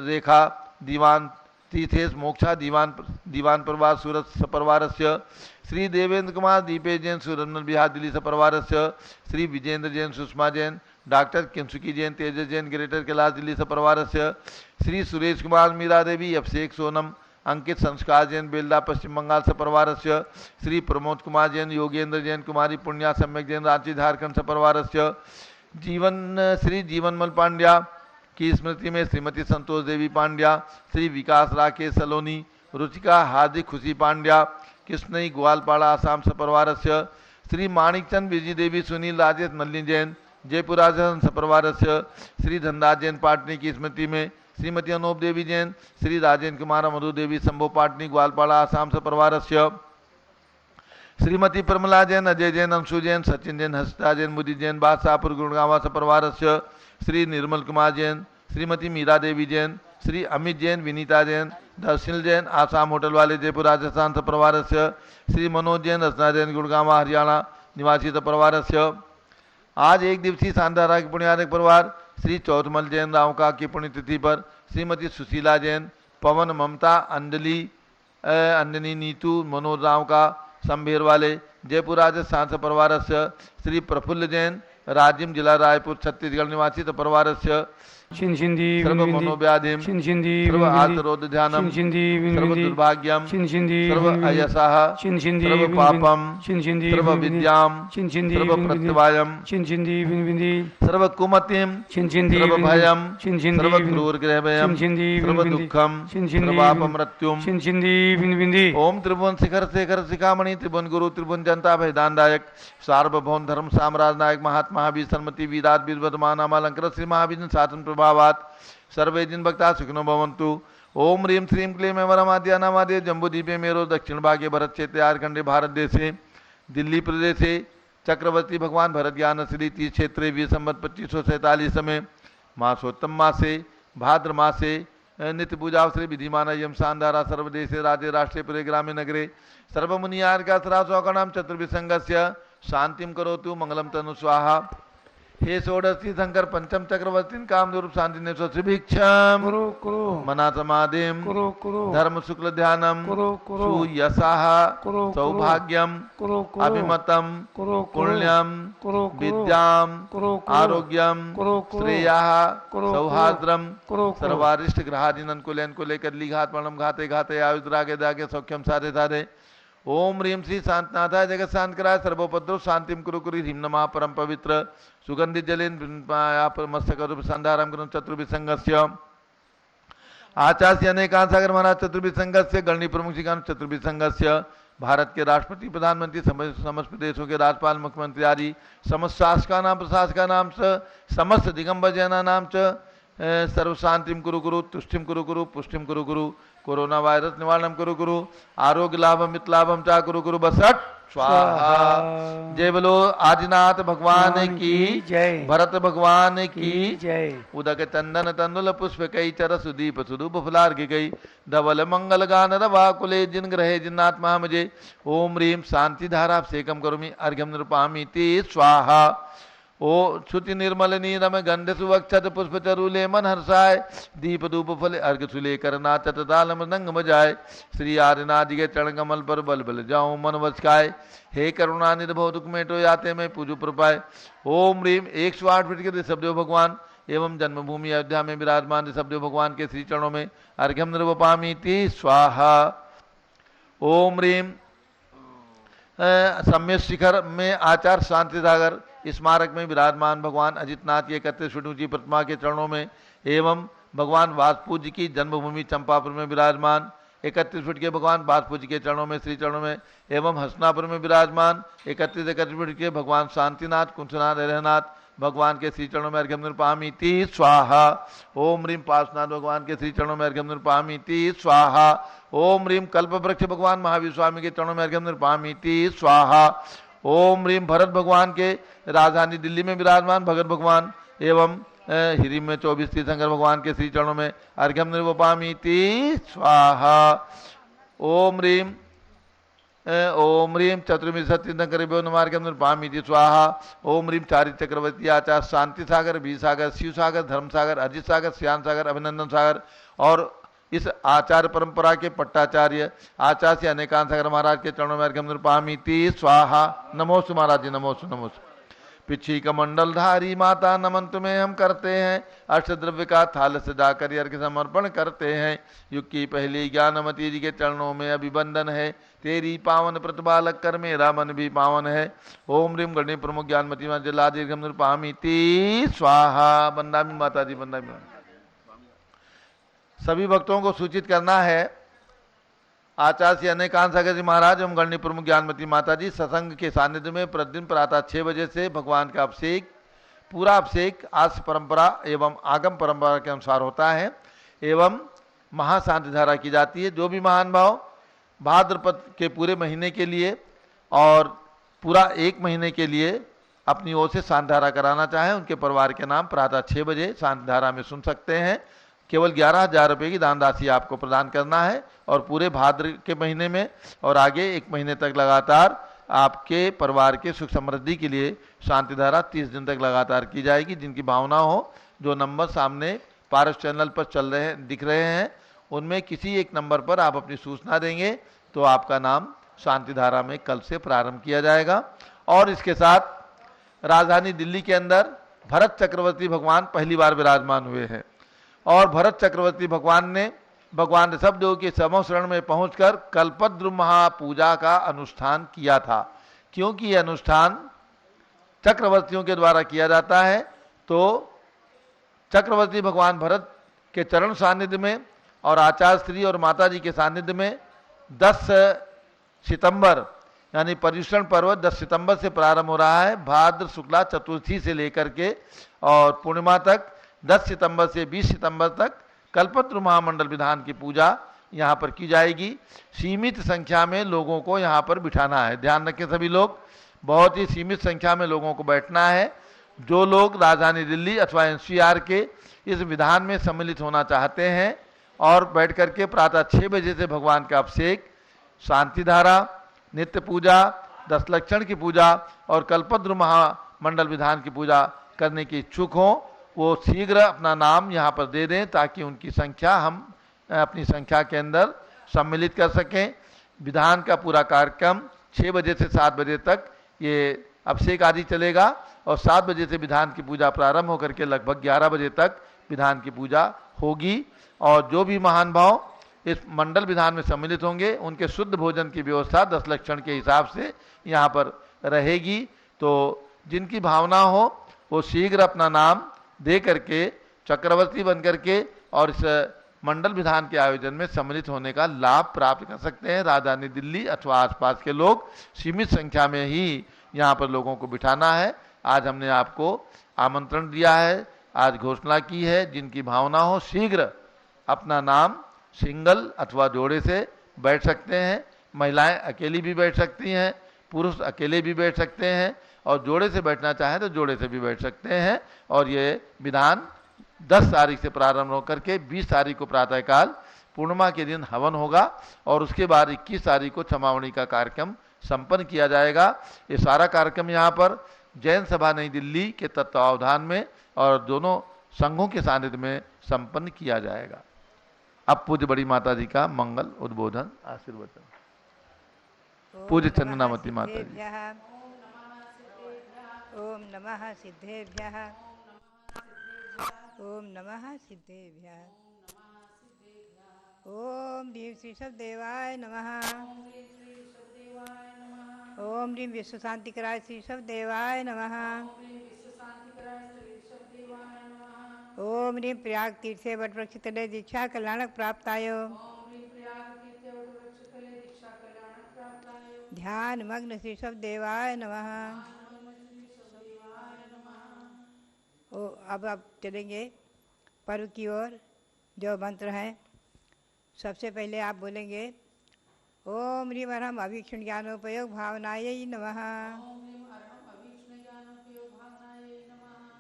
रेखा दीवान तीर्थेश मोक्षा दीवान प्रभार सूरत सपरिवारस्य, श्री देवेंद्र कुमार दीपेश जैन सुरनल बिहार दिल्ली सपरिवारस्य, श्री विजेंद्र जैन सुषमा जैन, डॉक्टर किंसुकी जैन तेजस जैन ग्रेटर कैलाश दिल्ली सपरिवारस्य, श्री सुरेश कुमार मीरा देवी अभिषेक सोनम अंकित संस्कार जैन बेलदा पश्चिम बंगाल सपरिवारस्य, श्री प्रमोद कुमार जैन योगेंद्र जैन कुमारी पुण्या सम्यक जैन रांची झारखंड सपरिवारस्य, श्री जीवनमल पांड्या की स्मृति में श्रीमती संतोष देवी पांड्या, श्री विकास राकेश सलोनी, रुचिका हार्दिक खुशी पांड्या कृष्णई ग्वालपाड़ा आसाम सपरिवारस्य, श्री माणिकचंद विजय देवी सुनील राजेश मल्ली जैन जयपुर राजस्थान सपरिवारस्य, श्री धनराज जैन पाटनी की स्मृति में श्रीमती अनूप देवी जैन, श्री राजेंद्र कुमार मधु देवी शंभो पाटनी ग्वालपाड़ा आसाम सपरिवारस्य, श्रीमती प्रमला जैन अजय जैन अंशु जैन सचिन जैन हंसता जैन मुदी जैन बादशाहपुर गुड़गांवा सपरिवारस्य, श्री निर्मल कुमार जैन, श्रीमती मीरा देवी जैन, श्री अमित जैन विनीता जैन दर्शिल जैन आसाम होटल वाले जयपुर राजस्थान सपरिवारस्य, श्री मनोज जैन रचना जैन गुड़गांवा हरियाणा निवासी सपरिवारस्य। आज एक दिवसीय शानदारा के पुण्यार्क परिवार श्री चौथमल जैन रावका की पुण्यतिथि पर श्रीमती सुशीला जैन, पवन ममता अंजनी नीतू मनोज रावका संभेर वाले जयपुर राजस्थान सपरिवारस्य, श्री प्रफुल्ल जैन राज्यम जिला रायपुर छत्तीसगढ़ निवासी सपरिवारस्य, सर्व मनोव्याधिम सर्व आर्तरोध ध्यानम सर्व दुर्भाग्यम सर्व अयसः सर्व पापम सर्व विद्याम सर्व प्रत्यवायम सर्व कुमतिम सर्व भयम सर्व क्रूर ग्रहभयम सर्व दुःखम सर्वाप मृत्युम। ओम त्रिभुवन शिखर शेखर शिखामणि त्रिभुवन गुरु त्रिभुवन जनता भयदानदायक सार्वभौम धर्म साम्राज्य नायक महात्मा महावीर सन्मति वीराट वीरवर्धमान अलंकृत श्री महावीर शासन प्रभावात सर्वे जिन भक्ता सुखिनो भवन्तु। ओम ह्रीं श्रीं क्लीं वरमाद्या नामाद्य जम्बूद्वीपे मेरो दक्षिण भागे भरत क्षेत्रे आर्खंडे भारत देशे दिल्ली प्रदेशे चक्रवर्ती भगवान भरत ज्ञान श्री तीर्थ क्षेत्रे वीर संवत 2547 में मासोत्तम मासे भाद्र मासे नित्य पूजा श्री विधिमान यम शानदारा सर्वदेशे राज्य राष्ट्रे पुरे ग्रामे नगरे सर्वमुनियार्का सरासौकणाम चतुर्विसंगस्य शांतिम करोतु मंगलम तनु स्वाहा। हे षोडशी शंकर पंचम चक्रवर्ती कामरूप शांति ने सुभिक्षम मना समाधिम धर्म शुक्ल ध्यानम सुयसाह सौभाग्यम अभिमतम पुण्यम विद्याम आरोग्यम श्रेयाः सौहार्द्रम सर्वारिष्ट ग्रहादीन को लेकर ली घात पर्णम घाते घाते आयुद्रागे दागे सौख्यम साधे साधे। ओम ह्रीं श्री शांतनाथाय जगत शांत कराय सर्वोपद्रव शांतिम कुरु कुरु ह्रीं नमः परम पवित्र सुगंधित जलेन मस्तक रूप संधारम गुरु चतुर्विसंगस्य आचार्य अनेकांत सागर महाराज चतुर्विसंगस्य गणनी प्रमुख शिकान चतुर्विसंगस्य भारत के राष्ट्रपति प्रधानमंत्री समस्त प्रदेशों के राज्यपाल मुख्यमंत्री आदि समस्त शासका नाम प्रशासका नाम समस्त दिगंबर जैना नाम च सर्व शांतिम कुरु कुरु तुष्टिम कुरु कुरु पुष्टिम कुरु कुरु कोरोना वायरस निवारणम कुरु कुरु आरोग्य लाभम मित लाभम चा कुरु कुरु बसट स्वाहा। जय बोलो आदिनाथ भगवान की जय, भरत भगवान की जय। उदक चंदन तंदुल पुष्प कई चर सुदीप सुदूप फुलार्घ्य गई धवल मंगल गान रवा कुले जिन ग्रहे जिन्नात्मा मुझे। ओम ह्रीं शांति धारा सेकम करोमि अर्घ्यम निरूपामि ते स्वाहा। ओ श्रुति निर्मल नीरम गंध सुवक्षत पुष्प चरूले मन हर्षाय दीप धूप फल अर्घ सुले करना चतताल मृदंग बजाय श्री आर्यनाथ जी के चरण कमल पर बल बल जाऊं मन वचकाय हे करुणा निधो दुख मेटो याते में पूजु प्रपाय। ओम ह्रीं 108 फीट के ऋषभदेव भगवान एवं जन्मभूमि अयोध्या में विराजमान ऋषभदेव भगवान के श्री चरणों में अर्घ्यम निरूपामि ते स्वाहा। ओम ह्रीं सम्य शिखर में आचार्य शांति सागर स्मारक में विराजमान भगवान अजितनाथ की 31 फीट ऊंची प्रतिमा के चरणों में एवं भगवान वाजपूज जी की जन्मभूमि चंपापुर में विराजमान 31 फीट के भगवान वाजपूज जी के चरणों में श्री चरणों में एवं हसनापुर में विराजमान 31 फीट के भगवान शांतिनाथ कुंसनाथ रहनाथ भगवान के श्री चरणों में अर्घ्यम निरूपामि ते स्वाहा। ओम ह्रीं पार्श्वनाथ भगवान के श्री चरणों में अर्घ्यम निरूपामि ते स्वाहा। ओम ह्रीं कल्प वृक्ष भगवान महावीर स्वामी के चरणों में अर्घ्यम निरूपामि ते स्वाहा। ओम ह्रीं भरत भगवान के राजधानी दिल्ली में विराजमान भगत भगवान एवं हिरी में 24 तीर्थंकर भगवान के श्री चरणों में अर्घ्यम निरूपामि ते स्वाहा। ओम ह्रीं चतुर्विंशति तीर्थंकर नमार्घ्यम निरूपामि ते स्वाहा। ओम ह्रीं चारि चक्रवर्ती आचार्य शांति सागर वी सागर शिव सागर धर्म सागर अजित सागर श्याम सागर अभिनंदन सागर और इस आचार्य परंपरा के पट्टाचार्य आचार्य श्री अनेकांत सागर महाराज के चरणों में अर्घ्यम समर्पयामि। स्वाहा। नमोस्तु महाराज जी, नमोस्तु नमोस्तु। पिछी कमंडल धारी माता नमन तुम्हें हम करते हैं, अष्टद्रव्य का थाल सजा कर अर्घ्य समर्पण करते हैं। युग की पहली ज्ञानमती जी के चरणों में अभिवंदन है, तेरी पावन प्रतिपालक कर मेरा मन भी पावन है। ओम रीम गणेश प्रमुख ज्ञानमती माता जलादीर्घम निरुपामीति स्वाहा। बंदामी माता जी, बंदामी। सभी भक्तों को सूचित करना है, आचार्य श्री अनेकांत सागर जी महाराज एवं गणनी प्रमुख ज्ञानमती माता जी सत्संग के सानिध्य में प्रतिदिन प्रातः 6 बजे से भगवान का अभिषेक, पूरा अभिषेक आस परंपरा एवं आगम परंपरा के अनुसार होता है एवं महाशांति धारा की जाती है। जो भी महान भाव भाद्रपद के पूरे महीने के लिए और पूरा 1 महीने के लिए अपनी ओर से शांति धारा कराना चाहें, उनके परिवार के नाम प्रातः 6 बजे शांति धारा में सुन सकते हैं। केवल 11,000 रुपये की दान राशि आपको प्रदान करना है और पूरे भाद्र के महीने में और आगे 1 महीने तक लगातार आपके परिवार के सुख समृद्धि के लिए शांति धारा 30 दिन तक लगातार की जाएगी। जिनकी भावना हो, जो नंबर सामने पारस चैनल पर चल रहे दिख रहे हैं, उनमें किसी एक नंबर पर आप अपनी सूचना देंगे तो आपका नाम शांति धारा में कल से प्रारंभ किया जाएगा। और इसके साथ राजधानी दिल्ली के अंदर भरत चक्रवर्ती भगवान पहली बार विराजमान हुए हैं और भरत चक्रवर्ती भगवान ने भगवान ऋषभदेव के समूह शरण में पहुंचकर कल्पद्रुम महापूजा का अनुष्ठान किया था। क्योंकि यह अनुष्ठान चक्रवर्तियों के द्वारा किया जाता है, तो चक्रवर्ती भगवान भरत के चरण सानिध्य में और आचार्य श्री और माता जी के सानिध्य में 10 सितंबर यानी पर्युषण पर्व 10 सितंबर से प्रारंभ हो रहा है। भाद्र शुक्ला चतुर्थी से लेकर के और पूर्णिमा तक 10 सितंबर से 20 सितंबर तक कल्पद्रुम महामंडल विधान की पूजा यहाँ पर की जाएगी। सीमित संख्या में लोगों को यहाँ पर बिठाना है, ध्यान रखें सभी लोग, बहुत ही सीमित संख्या में लोगों को बैठना है। जो लोग राजधानी दिल्ली अथवा एनसीआर के इस विधान में सम्मिलित होना चाहते हैं और बैठ करके प्रातः 6 बजे से भगवान का अभिषेक, शांति धारा, नित्य पूजा, 10 लक्षण की पूजा और कल्पद्रुम महामंडल विधान की पूजा करने के इच्छुक हों, वो शीघ्र अपना नाम यहाँ पर दे दें ताकि उनकी संख्या हम अपनी संख्या के अंदर सम्मिलित कर सकें। विधान का पूरा कार्यक्रम 6 बजे से 7 बजे तक ये अभिषेक आदि चलेगा और 7 बजे से विधान की पूजा प्रारंभ होकर के लगभग 11 बजे तक विधान की पूजा होगी। और जो भी महान भाव इस मंडल विधान में सम्मिलित होंगे उनके शुद्ध भोजन की व्यवस्था 10 लक्षण के हिसाब से यहाँ पर रहेगी। तो जिनकी भावना हो वो शीघ्र अपना नाम दे करके चक्रवर्ती बन करके और इस मंडल विधान के आयोजन में सम्मिलित होने का लाभ प्राप्त कर सकते हैं। राजधानी दिल्ली अथवा आसपास के लोग, सीमित संख्या में ही यहाँ पर लोगों को बिठाना है। आज हमने आपको आमंत्रण दिया है, आज घोषणा की है, जिनकी भावना हो शीघ्र अपना नाम सिंगल अथवा जोड़े से बैठ सकते हैं। महिलाएं अकेली भी बैठ सकती हैं, पुरुष अकेले भी बैठ सकते हैं और जोड़े से बैठना चाहें तो जोड़े से भी बैठ सकते हैं। और ये विधान 10 तारीख से प्रारंभ होकर के 20 तारीख को प्रातःकाल पूर्णिमा के दिन हवन होगा और उसके बाद 21 तारीख को क्षमावणी का कार्यक्रम संपन्न किया जाएगा। ये सारा कार्यक्रम यहाँ पर जैन सभा नई दिल्ली के तत्वावधान में और दोनों संघों के सानिध्य में संपन्न किया जाएगा। अब पूज्य बड़ी माता जी का मंगल उद्बोधन आशीर्वचन। पूज्य चंदनामती माता जी। ओम नमः सिद्धेभ्यः, ओम नमः सिद्धेभ्यः, ओम ह्रीं श्री शब्देवाय नमः, ओम ह्रीं विश्व शांतिकराय श्री शब्देवाय नमः, ओम ह्रीं प्रयाग तीर्थे वटवृक्ष तले दीक्षा कल्याणक प्राप्ताय, ध्यान मग्न श्री शब्देवाय नमः। अब आप चलेंगे पर्व की ओर। जो मंत्र हैं सबसे पहले आप बोलेंगे ओम ह्रीं अरहम अभीक्षण ज्ञानोपयोग भावनायै नमः,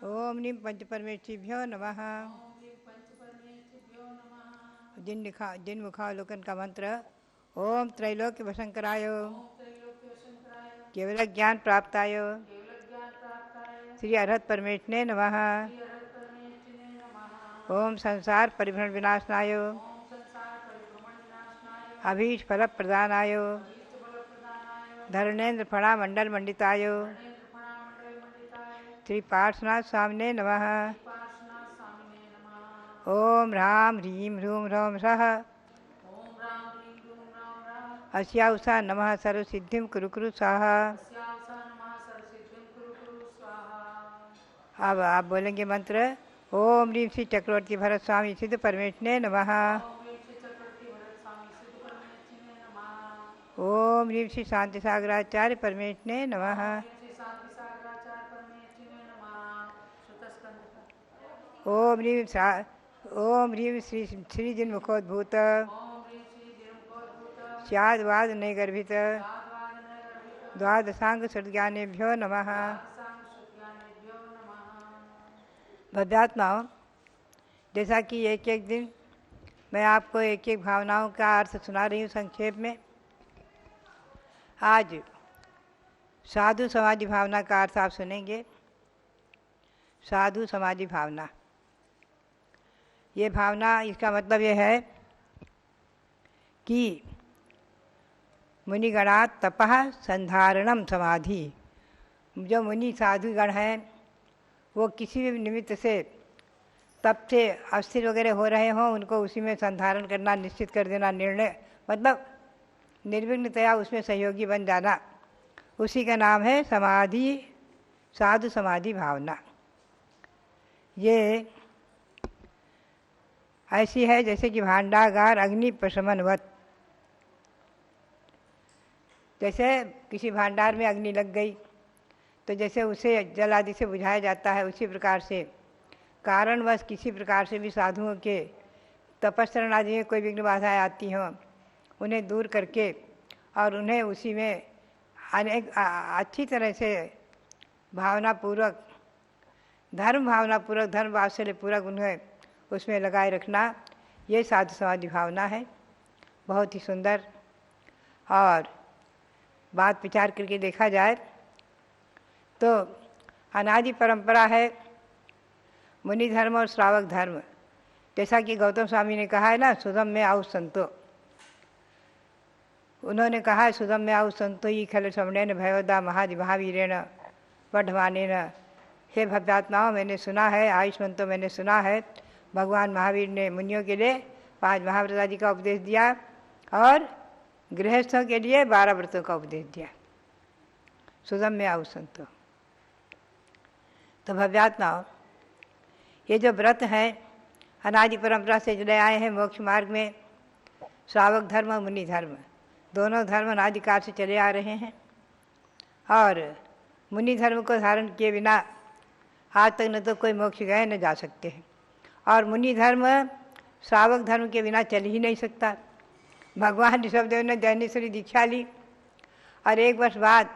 ओम ह्रीं पंच परमेष्ठिभ्यो नमः। जिन मुखावलोकन का मंत्र ओम त्रैलोक्य वशंकराय केवल ज्ञान प्राप्ताय श्री अरहत परमेष्ठिने नमः, ओम संसार परिभ्रमण विनाशनाय अभीष्ट फल प्रदानायो धरणेन्द्र फणा मंडल मंडितायो श्री पार्श्वनाथ स्वामिने नमः। ओम राम ह्रीं ह्रूं ह्रौं सः अस्याउषा नमः सर्वसिद्धिं कुरु कुरु स्वाहा। अब आप बोलेंगे मंत्र ओम ह्रीं श्री चक्रवर्ती भरत स्वामी सिद्ध परमेश्वरने नमः। ओम ह्रीं श्री शांति सागराचार्य परमेश्वरने नमः। ओम ह्रीं श्री श्री जिन्मुखोद्भूत स्याद्वाद नैगर्भित द्वादशांग सद्ज्ञानेभ्यो नमः। भद्रात्माओं, जैसा कि एक एक दिन मैं आपको एक एक भावनाओं का अर्थ सुना रही हूँ संक्षेप में, आज साधु समाधि भावना का अर्थ आप सुनेंगे। साधु समाधि भावना, ये भावना, इसका मतलब ये है कि मुनिगणात् तपः संधारणम समाधि। जो मुनि साधुगण हैं वो किसी भी निमित्त से तप से अस्थिर वगैरह हो रहे हों, उनको उसी में संधारण करना, निश्चित कर देना, निर्णय मतलब निर्विघ्नतया उसमें सहयोगी बन जाना, उसी का नाम है समाधि, साधु समाधि भावना। ये ऐसी है जैसे कि भांडागार अग्नि प्रशमनवत। जैसे किसी भांडार में अग्नि लग गई तो जैसे उसे जल आदि से बुझाया जाता है, उसी प्रकार से कारणवश किसी प्रकार से भी साधुओं के तपस्रण आदि में कोई विघ्न बाधाएँ आती हों, उन्हें दूर करके और उन्हें उसी में अनेक अच्छी तरह से भावनापूर्वक, धर्म भावनापूर्वक, धर्म वात्सल्य पूर्वक उन्हें उसमें लगाए रखना, ये साधु समाधि भावना है। बहुत ही सुंदर। और बात विचार करके देखा जाए तो अनादि परंपरा है मुनि धर्म और श्रावक धर्म। जैसा कि गौतम स्वामी ने कहा है ना, सुधम में आउ संतो, उन्होंने कहा है सुधम में आउ संतो ही खल श्रवणेन भयोदा महादिभावीरेण वर्धमानेन। हे भक्तात्माओं, मैंने सुना है, आयुष्मंतो मैंने सुना है, भगवान महावीर ने मुनियों के लिए 5 महाव्रत आदि का उपदेश दिया और गृहस्थों के लिए 12 व्रतों का उपदेश दिया। सुधम में आउ संतो। तो भव्यात्माओं, ये जो व्रत हैं अनादि परंपरा से जुड़े आए हैं मोक्ष मार्ग में, श्रावक धर्म और मुनि धर्म, दोनों धर्म अनादिकाल से चले आ रहे हैं। और मुनि धर्म को धारण किए बिना आज तक न तो कोई मोक्ष गए न जा सकते हैं, और मुनि धर्म श्रावक धर्म के बिना चल ही नहीं सकता। भगवान ऋषभदेव ने जैनेश्वरी दीक्षा ली और 1 वर्ष बाद,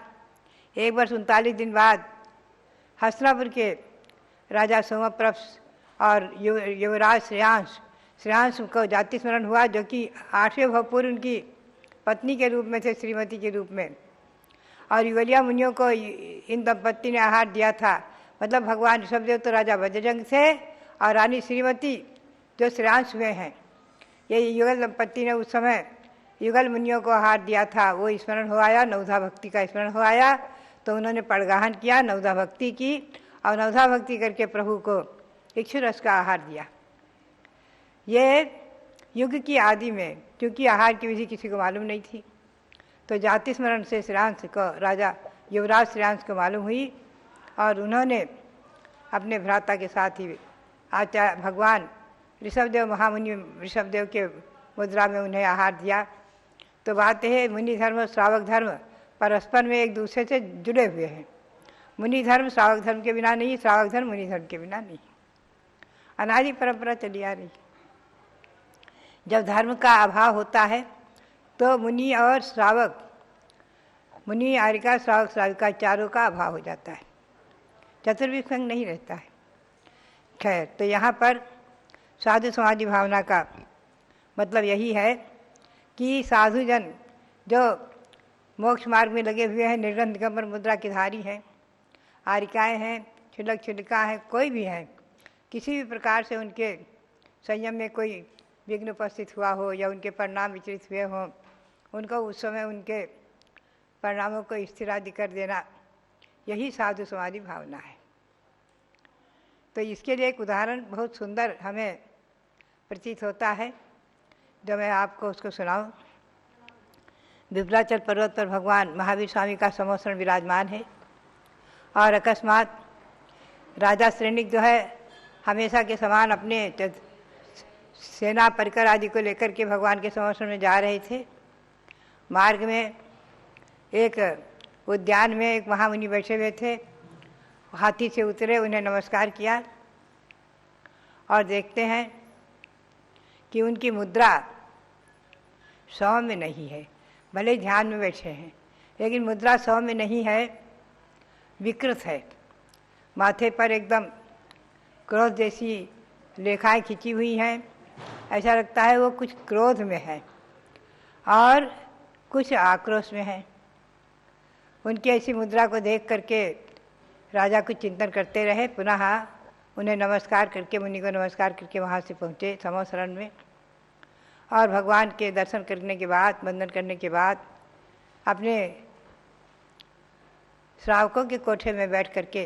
1 वर्ष 39 दिन बाद हस्तिनापुर के राजा सोमप्रभ और युवराज श्रेयांश को जाति स्मरण हुआ, जो कि 8वें भव पूर्व उनकी पत्नी के रूप में थे, श्रीमती के रूप में। और युगलिया मुनियों को इन दंपत्ति ने आहार दिया था। मतलब भगवान ऋषभदेव तो राजा वज्रजंग थे और रानी श्रीमती जो श्रेयांश हुए हैं, ये युगल दंपत्ति ने उस समय युगल मुनियों को आहार दिया था। वो स्मरण हो आया, नवधा भक्ति का स्मरण हो आया, तो उन्होंने पड़गाहन किया, नवधा भक्ति की, और नवधा भक्ति करके प्रभु को इक्षुरस का आहार दिया। ये युग की आदि में, क्योंकि आहार की विधि किसी को मालूम नहीं थी, तो जाति स्मरण से श्रेयांश को, राजा युवराज श्रेयांश को मालूम हुई और उन्होंने अपने भ्राता के साथ ही आचार्य भगवान ऋषभदेव, महामुनि ऋषभदेव के मुद्रा में उन्हें आहार दिया। तो बात है मुनि धर्म और श्रावक धर्म परस्पर में एक दूसरे से जुड़े हुए हैं। मुनि धर्म श्रावक धर्म के बिना नहीं, श्रावक धर्म मुनि धर्म के बिना नहीं। अनादि परंपरा चली आ रही। जब धर्म का अभाव होता है तो मुनि और श्रावक, मुनि आर्यिका, श्रावक श्राविका, चारों का अभाव हो जाता है, चतुर्विध संग नहीं रहता है। खैर, तो यहाँ पर साधु समाधि भावना का मतलब यही है कि साधुजन जो मोक्ष मार्ग में लगे हुए हैं, निर्गंध दिगंबर मुद्रा के धारी हैं, आर्यिकाएँ हैं, क्षुलक क्षुलिका हैं, कोई भी हैं, किसी भी प्रकार से उनके संयम में कोई विघ्न उपस्थित हुआ हो या उनके परिणाम विचलित हुए हों, उनको उस समय उनके परिणामों को स्थिरादि कर देना, यही साधु समाधि भावना है। तो इसके लिए एक उदाहरण बहुत सुंदर हमें प्रतीत होता है, जो मैं आपको उसको सुनाऊं। विंध्याचल पर्वत पर भगवान महावीर स्वामी का समोसरण विराजमान है और अकस्मात राजा श्रेणिक जो है हमेशा के समान अपने सेना परिकर आदि को लेकर के भगवान के समोसरण में जा रहे थे। मार्ग में एक उद्यान में एक महामुनि बैठे हुए थे, हाथी से उतरे, उन्हें नमस्कार किया और देखते हैं कि उनकी मुद्रा सौम्य नहीं है। भले ध्यान में बैठे हैं लेकिन मुद्रा सौम्य नहीं है, विकृत है। माथे पर एकदम क्रोध जैसी रेखाएं खिंची हुई हैं, ऐसा लगता है वो कुछ क्रोध में है और कुछ आक्रोश में है। उनकी ऐसी मुद्रा को देख करके राजा कुछ चिंतन करते रहे, पुनः उन्हें नमस्कार करके, मुनि को नमस्कार करके वहाँ से पहुँचे समोसरण में और भगवान के दर्शन करने के बाद, वंदन करने के बाद अपने श्रावकों के कोठे में बैठ करके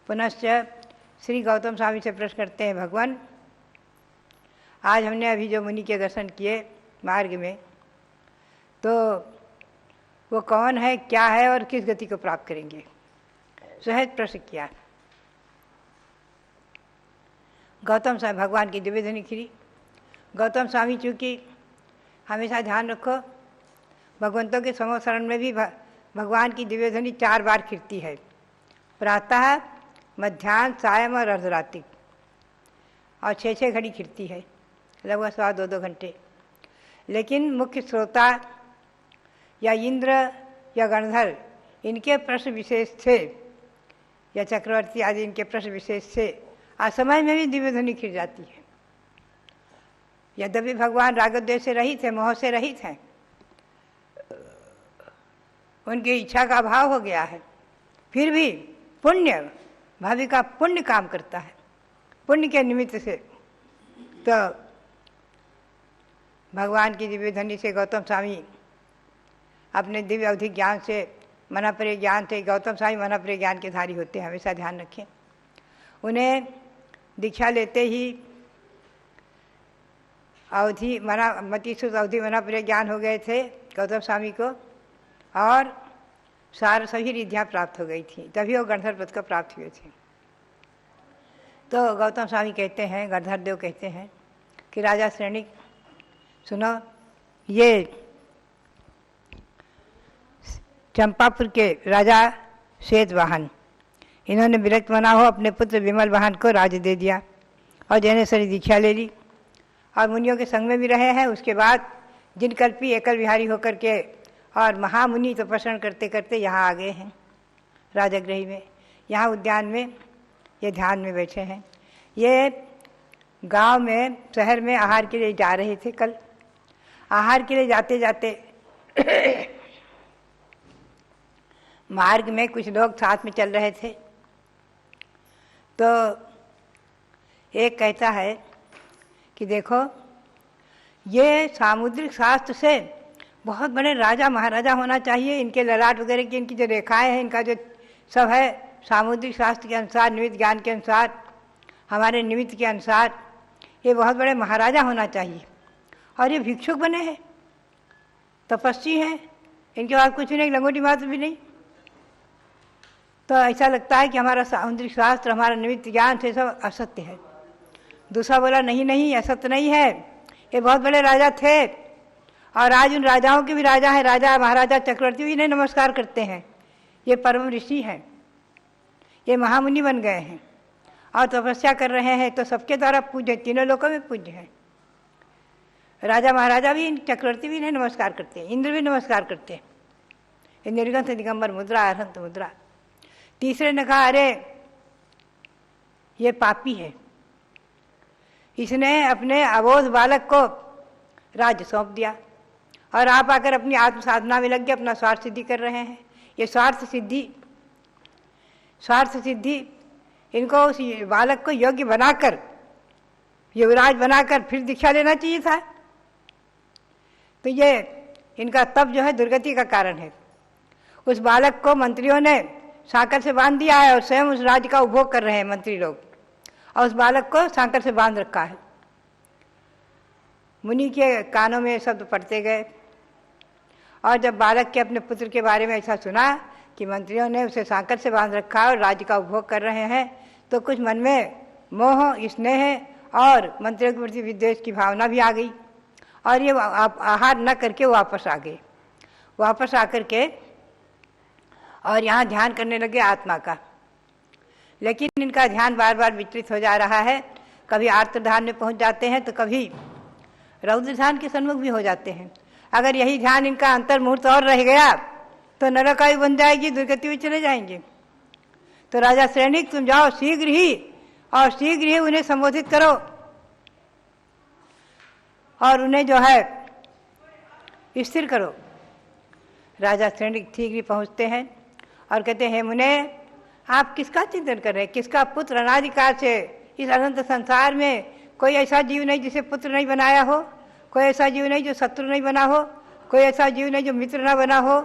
पुनश्च श्री गौतम स्वामी से प्रश्न करते हैं, भगवान आज हमने अभी जो मुनि के दर्शन किए मार्ग में, तो वो कौन है, क्या है और किस गति को प्राप्त करेंगे? सहज प्रश्न किया। गौतम स्वामी भगवान की दिव्य ध्वनि खिरी। गौतम स्वामी चूँकि हमेशा ध्यान रखो, भगवंतों के समोसरण में भी भगवान की दिव्य ध्वनि 4 बार खिरती है, प्रातः, मध्याह्न, सायं और अर्धरात्रि, और 6-6 घड़ी खिरती है, लगभग 2.5 घंटे। लेकिन मुख्य श्रोता या इंद्र या गणधर इनके प्रश्न विशेष थे, या चक्रवर्ती आदि इनके प्रश्न विशेष थे, असमय में भी दिव्य ध्वनि खिर जाती है। यद्यपि भगवान रागद्वेष से रहित है, मोह से रहित हैं, उनकी इच्छा का अभाव हो गया है, फिर भी पुण्य, भावी का पुण्य काम करता है, पुण्य के निमित्त से। तो भगवान की दिव्य ध्वनि से गौतम स्वामी अपने दिव्य अवधि ज्ञान से, मनप्रिय ज्ञान से, गौतम स्वामी मनप्रिय ज्ञान के धारी होते हैं, हमेशा ध्यान रखें। उन्हें दीक्षा लेते ही अवधि मतिसुत अवधि मनप्रिय ज्ञान हो गए थे गौतम स्वामी को, और सभी रिद्धियाँ प्राप्त हो गई थी, तभी वो गणधर पद को प्राप्त हुए थे। तो गौतम स्वामी कहते हैं, गणधर देव कहते हैं कि राजा श्रेणिक सुनो, ये चंपापुर के राजा श्वेतवाहन, इन्होंने विरक्त बना हो अपने पुत्र विमल वाहन को राज दे दिया और जैनेश्वरी दीक्षा ले ली और मुनियों के संग में भी रहे हैं। उसके बाद जिनकल्पी एकल विहारी होकर के और महामुनि तपस्या करते करते यहाँ आ गए हैं राजगृह में, यहाँ उद्यान में ये ध्यान में बैठे हैं। ये गांव में, शहर में आहार के लिए जा रहे थे। कल आहार के लिए जाते जाते मार्ग में कुछ लोग साथ में चल रहे थे, तो एक कहता है कि देखो, ये सामुद्रिक शास्त्र से बहुत बड़े राजा महाराजा होना चाहिए, इनके ललाट वगैरह की इनकी जो रेखाएं हैं, इनका जो सब है सामुद्रिक शास्त्र के अनुसार, निमित्त ज्ञान के अनुसार, हमारे निमित्त के अनुसार ये बहुत बड़े महाराजा होना चाहिए, और ये भिक्षुक बने हैं, तपस्वी हैं, इनके पास कुछ नहीं, लंगोटी मात्र भी नहीं। तो ऐसा लगता है कि हमारा सामुद्रिक शास्त्र, हमारा निमित्त ज्ञान से सब असत्य है। दूसरा बोला नहीं नहीं, असत्य नहीं है, ये बहुत बड़े राजा थे और आज उन राजाओं के भी राजा हैं, राजा महाराजा चक्रवर्ती भी इन्हें नमस्कार करते हैं। ये परम ऋषि हैं, ये महामुनि बन गए हैं और तपस्या कर रहे हैं, तो सबके द्वारा पूज्य, तीनों लोकों में पूज्य हैं। राजा महाराजा भी, चक्रवर्ती भी इन्हें नमस्कार करते हैं, इंद्र भी नमस्कार करते हैं। ये निर्गंथ दिगंबर मुद्रा, अरहंत मुद्रा। तीसरे ने कहा, अरे ये पापी है, इसने अपने अबोध बालक को राज्य सौंप दिया और आप आकर अपनी आत्म साधना में लग के अपना स्वार्थ सिद्धि कर रहे हैं। ये स्वार्थ सिद्धि इनको उस बालक को योग्य बनाकर युवराज बनाकर फिर दीक्षा लेना चाहिए था। तो ये इनका तप जो है दुर्गति का कारण है। उस बालक को मंत्रियों ने सांकर से बांध दिया है और स्वयं उस राज्य का उपभोग कर रहे हैं मंत्री लोग, और उस बालक को सांकर से बांध रखा है। मुनि के कानों में शब्द पड़ते गए, और जब बालक के अपने पुत्र के बारे में ऐसा सुना कि मंत्रियों ने उसे सांकर से बांध रखा है और राज्य का उपभोग कर रहे हैं, तो कुछ मन में मोह, स्नेह और मंत्रियों के प्रति विद्वेष की भावना भी आ गई, और ये आहार न करके वापस आ गए। वापस आकर के और यहाँ ध्यान करने लगे आत्मा का। लेकिन इनका ध्यान बार बार विचलित हो जा रहा है। कभी आर्त ध्यान में पहुँच जाते हैं तो कभी रौद्र ध्यान के सन्मुख भी हो जाते हैं। अगर यही ध्यान इनका अंतर्मुहूर्त और रह गया तो नरकायु बन जाएगी, दुर्गति में चले जाएंगे। तो राजा सैनिक तुम जाओ शीघ्र ही उन्हें संबोधित करो, और उन्हें जो है स्थिर करो। राजा सैनिक शीघ्र ही पहुँचते हैं और कहते हैं, मुने आप किसका चिंतन कर रहे हैं? किसका पुत्र? अनादिकाल से इस अनंत संसार में कोई ऐसा जीव नहीं जिसे पुत्र नहीं बनाया हो, कोई ऐसा जीव नहीं जो शत्रु नहीं बना हो, कोई ऐसा जीव नहीं जो मित्र न बना हो,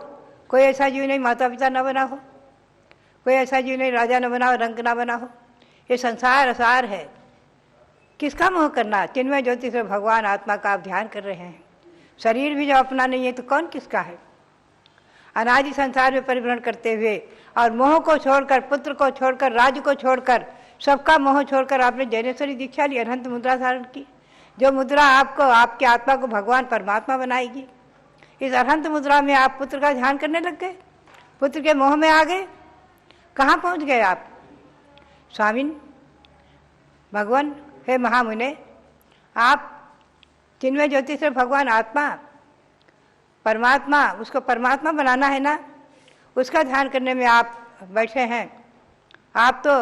कोई ऐसा जीव नहीं माता पिता न बना हो, कोई ऐसा जीव नहीं राजा न बना हो, रंक न बना हो। ये संसार असार है, किसका मोह करना? चिन्मय ज्योति से भगवान आत्मा का आप ध्यान कर रहे हैं। शरीर भी जो अपना नहीं है तो कौन किसका है? अनादि संसार में परिभ्रमण करते हुए और मोह को छोड़कर, पुत्र को छोड़कर, राज्य को छोड़कर, सबका मोह छोड़कर आपने जैनेश्वरी दीक्षा ली, अनंत मुद्रा धारण की। जो मुद्रा आपको, आपके आत्मा को भगवान परमात्मा बनाएगी। इस अनंत मुद्रा में आप पुत्र का ध्यान करने लग गए, पुत्र के मोह में आ गए। कहाँ पहुँच गए आप? स्वामिन भगवान, हे महामुने, आप चिन्मय ज्योति से भगवान आत्मा परमात्मा, उसको परमात्मा बनाना है ना, उसका ध्यान करने में आप बैठे हैं। आप तो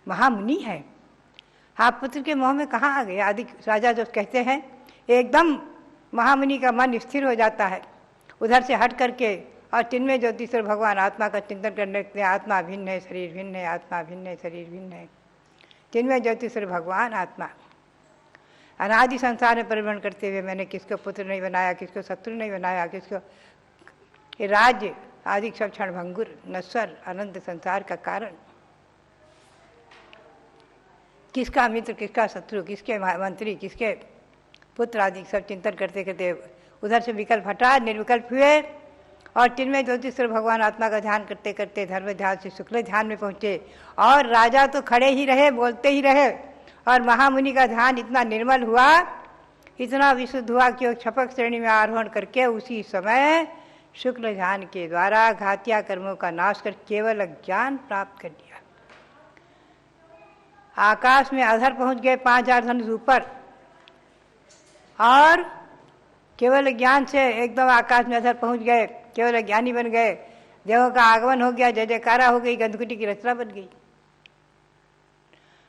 महामुनि हैं, आप पुत्र के मोह में कहाँ आ गए? आदि राजा जो कहते हैं, एकदम महामुनि का मन स्थिर हो जाता है, उधर से हट करके और चिन्मय ज्योति से भगवान आत्मा का चिंतन करने लगते हैं। आत्मा भिन्न है, शरीर भिन्न है, आत्मा भिन्न है, शरीर भिन्न है। चिन्मय ज्योति से भगवान आत्मा अनादि संसार में परिभ्रमण करते हुए मैंने किसको पुत्र नहीं बनाया, किसको शत्रु नहीं बनाया, किसको ये राज्य आदि सब क्षणभंगुर नश्वर अनंत संसार का कारण, किसका मित्र, किसका शत्रु, किसके मंत्री, किसके पुत्र आदि सब चिंतन करते करते उधर से विकल्प हटा, निर्विकल्प हुए और चिन्मय ज्योतिश्वर भगवान आत्मा का ध्यान करते करते धर्म ध्यान से शुक्ल ध्यान में पहुँचे। और राजा तो खड़े ही रहे, बोलते ही रहे, और महामुनि का ध्यान इतना निर्मल हुआ, इतना विशुद्ध हुआ कि वो छपक श्रेणी में आरोहण करके उसी समय शुक्ल ध्यान के द्वारा घातिया कर्मों का नाश कर केवल ज्ञान प्राप्त कर लिया। आकाश में अधर पहुंच गए 5000 धनुष ऊपर, और केवल ज्ञान से एकदम आकाश में अधर पहुंच गए, केवल ज्ञानी बन गए। देवों का आगमन हो गया, जय जयकारा हो गई, गंधकुटी की रचना बन गई।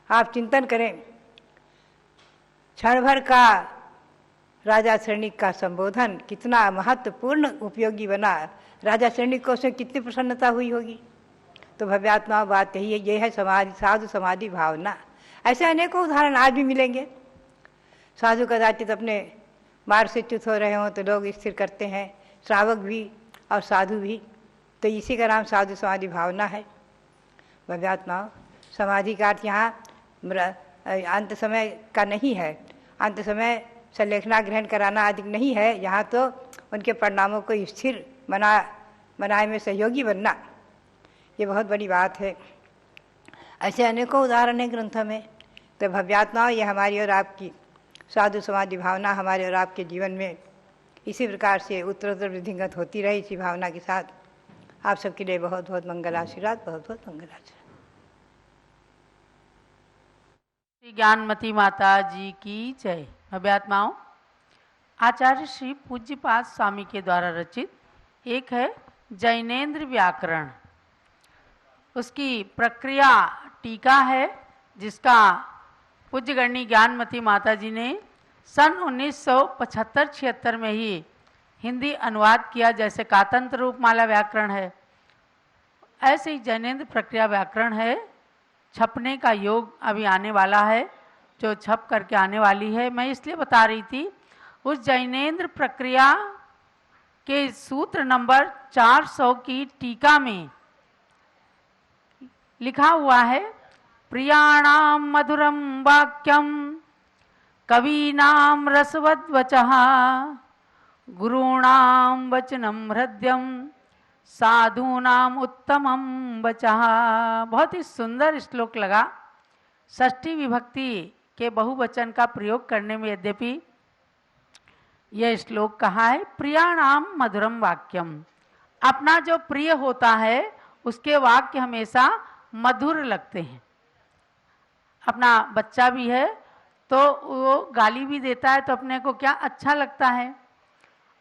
आप चिंतन करें, क्षण भर का राजा सैनिक का संबोधन कितना महत्वपूर्ण उपयोगी बना। राजा सैनिक को से कितनी प्रसन्नता हुई होगी। तो भव्यात्मा बात यही है, ये है समाधि, साधु समाधि भावना। ऐसे अनेकों उदाहरण आज भी मिलेंगे। साधु कदाचित अपने मार्ग से च्युत हो रहे हों तो लोग स्थिर करते हैं, श्रावक भी और साधु भी। तो इसी का नाम साधु समाधि भावना है। भव्यात्मा समाधि का अर्थ यहाँ अंत समय का नहीं है, अंत समय संलेखना ग्रहण कराना आदि नहीं है। यहाँ तो उनके परिणामों को स्थिर बनाए में सहयोगी बनना, ये बहुत बड़ी बात है। ऐसे अनेकों उदाहरण हैं ग्रंथों में। तो भव्यात्मा, ये हमारी और आपकी साधु समाधि भावना हमारे और आपके जीवन में इसी प्रकार से उत्तरोत्तर वृद्धिंगत होती रहे। इसी भावना के साथ आप सबके लिए बहुत बहुत मंगल आशीर्वाद, बहुत बहुत मंगल आशीर्वाद। ज्ञानमती माता जी की जय। भव्यात्माओं, आचार्य श्री पूज्यपाद स्वामी के द्वारा रचित एक है जैनेन्द्र व्याकरण, उसकी प्रक्रिया टीका है, जिसका पूज्यगणी ज्ञानमती माता जी ने सन 1975-76 में ही हिंदी अनुवाद किया। जैसे कातंत्र रूपमाला व्याकरण है, ऐसे ही जैनेन्द्र प्रक्रिया व्याकरण है। छपने का योग अभी आने वाला है। जो छप करके आने वाली है। मैं इसलिए बता रही थी, उस जैनेन्द्र प्रक्रिया के सूत्र नंबर 400 की टीका में लिखा हुआ है, प्रियाणाम मधुरम वाक्यम कवीनाम रसवद वचः गुरूणाम वचनम हृदयम साधूनाम उत्तमम वचः। बहुत ही सुंदर श्लोक लगा। षष्ठी विभक्ति के बहुवचन का प्रयोग करने में यद्यपि यह श्लोक कहा है, प्रियाणाम मधुरम वाक्यम। अपना जो प्रिय होता है उसके वाक्य हमेशा मधुर लगते हैं। अपना बच्चा भी है तो वो गाली भी देता है तो अपने को क्या अच्छा लगता है।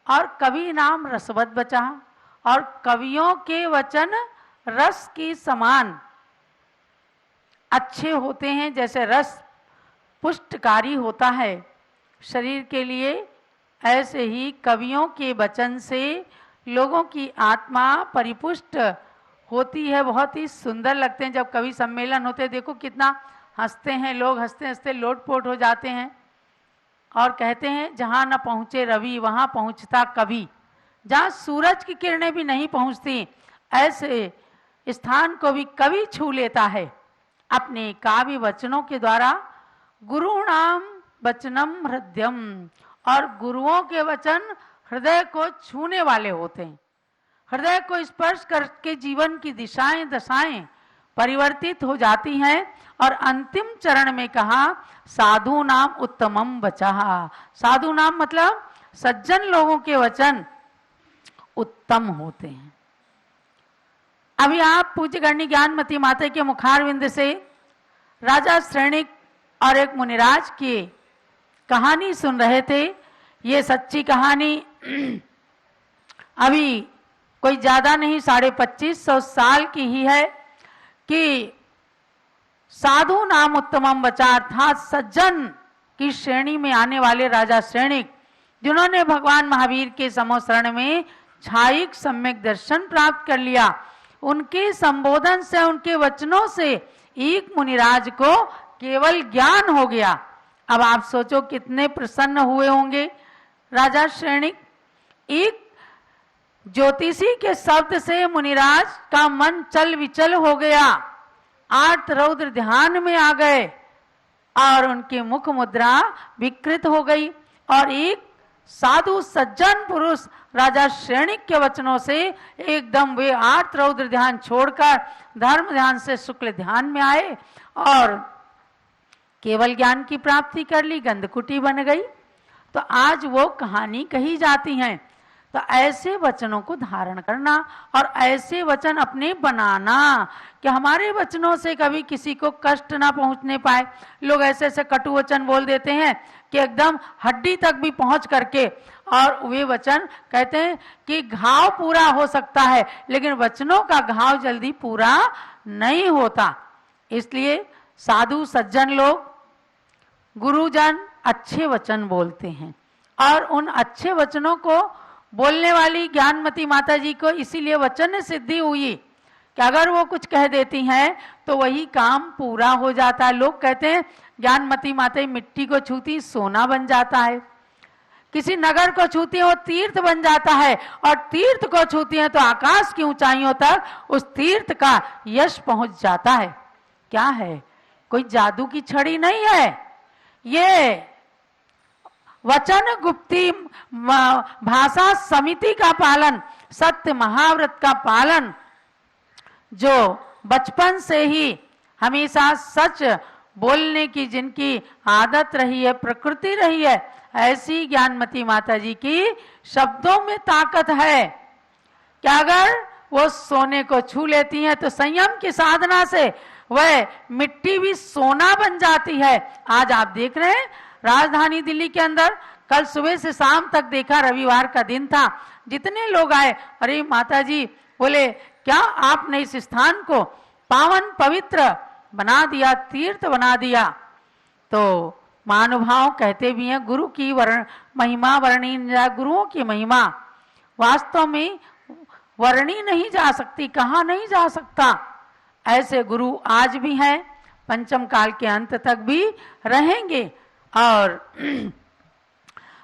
और कवि नाम रसवत बचा, और कवियों के वचन रस की समान अच्छे होते हैं। जैसे रस पुष्टकारी होता है शरीर के लिए, ऐसे ही कवियों के वचन से लोगों की आत्मा परिपुष्ट होती है। बहुत ही सुंदर लगते हैं। जब कवि सम्मेलन होते हैं, देखो कितना हंसते हैं लोग, हंसते हंसते लोटपोट हो जाते हैं। और कहते हैं, जहाँ न पहुँचे रवि वहाँ पहुँचता कवि। जहाँ सूरज की किरणें भी नहीं पहुँचती, ऐसे स्थान को भी कवि छू लेता है अपने काव्य वचनों के द्वारा। गुरुणाम वचनम हृदयम, और गुरुओं के वचन हृदय को छूने वाले होते हैं। हृदय को स्पर्श करके जीवन की दिशाएं दशाएं परिवर्तित हो जाती हैं। और अंतिम चरण में कहा, साधु नाम उत्तमम वचः। साधु नाम मतलब सज्जन लोगों के वचन उत्तम होते हैं। अभी आप पूज्य गणनी ज्ञानमती माता के मुखारविंद से राजा श्रेणिक और एक मुनिराज की कहानी सुन रहे थे। ये सच्ची कहानी अभी कोई ज्यादा नहीं, 2550 साल की ही है कि साधु नाम उत्तमम वचः, अर्थात सज्जन की श्रेणी में आने वाले राजा श्रेणिक, जिन्होंने भगवान महावीर के समोशरण में छायिक सम्यक दर्शन प्राप्त कर लिया, उनके संबोधन से, उनके वचनों से एक मुनिराज को केवल ज्ञान हो गया। अब आप सोचो कितने प्रसन्न हुए होंगे राजा श्रेणिक। एक ज्योतिषी के शब्द से मुनिराज का मन चल विचल हो गया, आर्त रौद्र ध्यान में आ गए और उनकी मुख मुद्रा विकृत हो गई। और एक साधु सज्जन पुरुष राजा श्रेणिक के वचनों से एकदम वे आर्त रौद्र ध्यान छोड़कर धर्म ध्यान से शुक्ल ध्यान में आए और केवल ज्ञान की प्राप्ति कर ली, गंधकुटी बन गई। तो आज वो कहानी कही जाती है। तो ऐसे वचनों को धारण करना और ऐसे वचन अपने बनाना कि हमारे वचनों से कभी किसी को कष्ट ना पहुंचने पाए। लोग ऐसे ऐसे कटु वचन बोल देते हैं कि एकदम हड्डी तक भी पहुंच करके, और वे वचन कहते हैं कि घाव पूरा हो सकता है, लेकिन वचनों का घाव जल्दी पूरा नहीं होता। इसलिए साधु सज्जन लोग, गुरुजन अच्छे वचन बोलते हैं, और उन अच्छे वचनों को बोलने वाली ज्ञानमती माता जी को इसीलिए वचन सिद्धि हुई कि अगर वो कुछ कह देती हैं तो वही काम पूरा हो जाता है। लोग कहते हैं ज्ञानमती माता मिट्टी को छूती सोना बन जाता है, किसी नगर को छूती है वो तीर्थ बन जाता है, और तीर्थ को छूती है तो आकाश की ऊंचाइयों तक उस तीर्थ का यश पहुंच जाता है। क्या है? कोई जादू की छड़ी नहीं है। ये वचन गुप्ती भाषा समिति का पालन, सत्य महाव्रत का पालन, जो बचपन से ही हमेशा सच बोलने की जिनकी आदत रही है, प्रकृति रही है, ऐसी ज्ञानमती माता जी की शब्दों में ताकत है कि अगर वो सोने को छू लेती हैं तो संयम की साधना से वह मिट्टी भी सोना बन जाती है। आज आप देख रहे हैं राजधानी दिल्ली के अंदर, कल सुबह से शाम तक देखा, रविवार का दिन था, जितने लोग आए, अरे माता जी बोले क्या आपने इस स्थान को पावन पवित्र बना दिया, तीर्थ बना दिया। तो महानुभाव कहते भी हैं गुरु की महिमा वर्णी, गुरुओं की महिमा वास्तव में वर्णी नहीं जा सकती, कहा नहीं जा सकता। ऐसे गुरु आज भी हैं, पंचम काल के अंत तक भी रहेंगे। और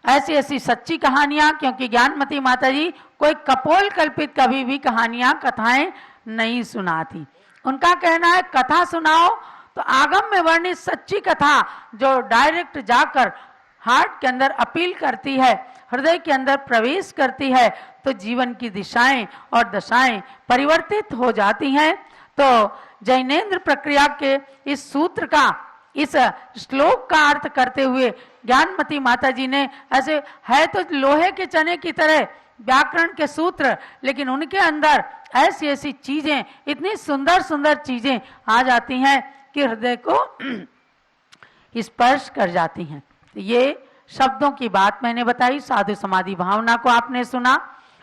ऐसी ऐसी सच्ची कहानियां, क्योंकि ज्ञानमती माता जी कोई कपोल कल्पित कभी भी कहानियां कथाएं नहीं सुनाती। उनका कहना है कथा सुनाओ तो आगम में वर्णित सच्ची कथा जो डायरेक्ट जाकर हार्ट के अंदर अपील करती है, हृदय के अंदर प्रवेश करती है, तो जीवन की दिशाएं और दशाएं परिवर्तित हो जाती हैं। तो जैनेन्द्र प्रक्रिया के इस सूत्र का, इस श्लोक का अर्थ करते हुए ज्ञानमती माता जी ने ऐसे, है तो लोहे के चने की तरह व्याकरण के सूत्र, लेकिन उनके अंदर ऐसी ऐसी चीजें, इतनी सुंदर सुंदर चीजें आ जाती हैं कि हृदय को स्पर्श कर जाती हैं। तो ये शब्दों की बात मैंने बताई, साधु समाधि भावना को आपने सुना।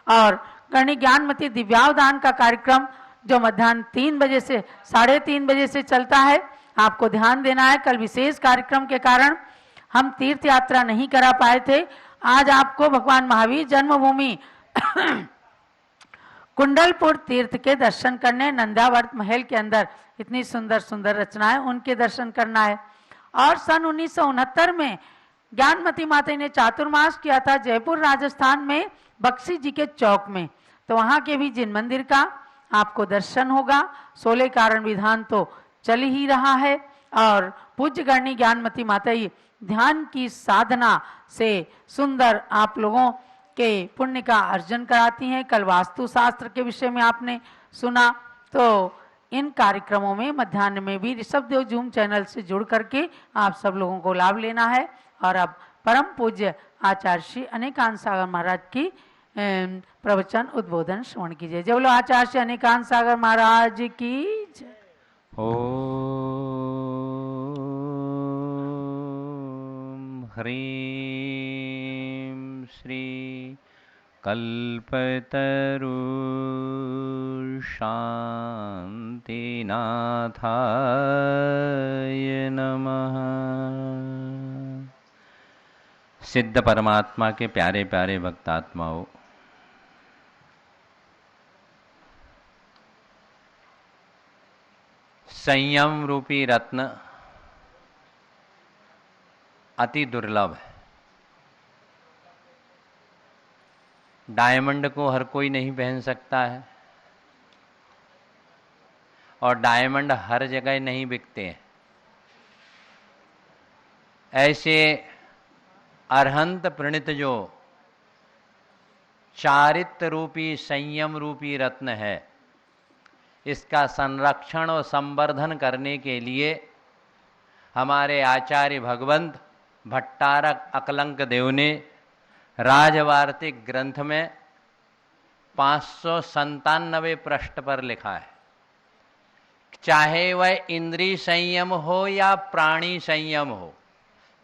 और कर्णी ज्ञानमती दिव्यावदान का कार्यक्रम जो मध्याह्न 3 बजे से 3:30 बजे से चलता है, आपको ध्यान देना है। कल विशेष कार्यक्रम के कारण हम तीर्थ यात्रा नहीं करा पाए थे। आज आपको भगवान महावीर जन्मभूमि कुंडलपुर तीर्थ के दर्शन करने, नंदावर्त महल के अंदर इतनी सुंदर सुंदर रचनाएं, उनके दर्शन करना है। और सन 1969 में ज्ञानमती माता ने चातुर्मास किया था जयपुर राजस्थान में, बख्शी जी के चौक में। तो वहां के भी जिन मंदिर का आपको दर्शन होगा। 16 कारण विधान तो चल ही रहा है। और पूज्य गणनी ज्ञानमती माता जी ध्यान की साधना से सुंदर आप लोगों के पुण्य का अर्जन कराती हैं। कल वास्तु शास्त्र के विषय में आपने सुना। तो इन कार्यक्रमों में मध्याह्न में भी ऋषभदेव जूम चैनल से जुड़ करके आप सब लोगों को लाभ लेना है। और अब परम पूज्य आचार्य श्री अनेकांत सागर महाराज की प्रवचन उद्बोधन श्रवण कीजिए। जय बोलो आचार्य श्री अनेकांत सागर महाराज की जय। ओम ह्रीं श्री कल्पतरु शांतिनाथाय नमः। सिद्ध परमात्मा के प्यारे प्यारे भक्तात्माओं, संयम रूपी रत्न अति दुर्लभ है। डायमंड को हर कोई नहीं पहन सकता है और डायमंड हर जगह नहीं बिकते हैं। ऐसे अरहंत प्रणीत जो चारित्र रूपी संयम रूपी रत्न है, इसका संरक्षण और संवर्धन करने के लिए हमारे आचार्य भगवंत भट्टारक अकलंक देव ने राजवार्तिक ग्रंथ में 597 पृष्ठ पर लिखा है। चाहे वह इंद्रिय संयम हो या प्राणी संयम हो,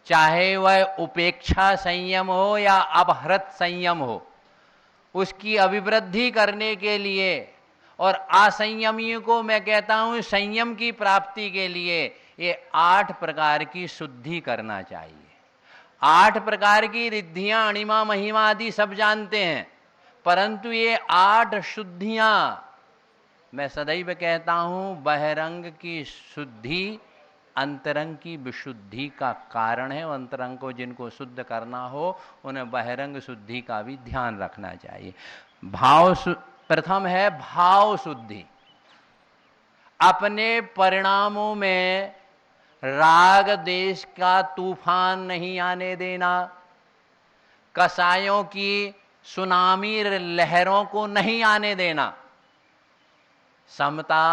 चाहे वह उपेक्षा संयम हो या अपहृत संयम हो, उसकी अभिवृद्धि करने के लिए और असंयमियों को मैं कहता हूं संयम की प्राप्ति के लिए ये 8 प्रकार की शुद्धि करना चाहिए। 8 प्रकार की रिद्धियां, अणिमा, महिमा आदि सब जानते हैं, परंतु ये 8 शुद्धियां मैं सदैव कहता हूं बहिरंग की शुद्धि अंतरंग की विशुद्धि का कारण है। अंतरंग को जिनको शुद्ध करना हो उन्हें बहिरंग शुद्धि का भी ध्यान रखना चाहिए। प्रथम है भाव शुद्धि। अपने परिणामों में राग देश का तूफान नहीं आने देना, कसायों की सुनामी लहरों को नहीं आने देना, समता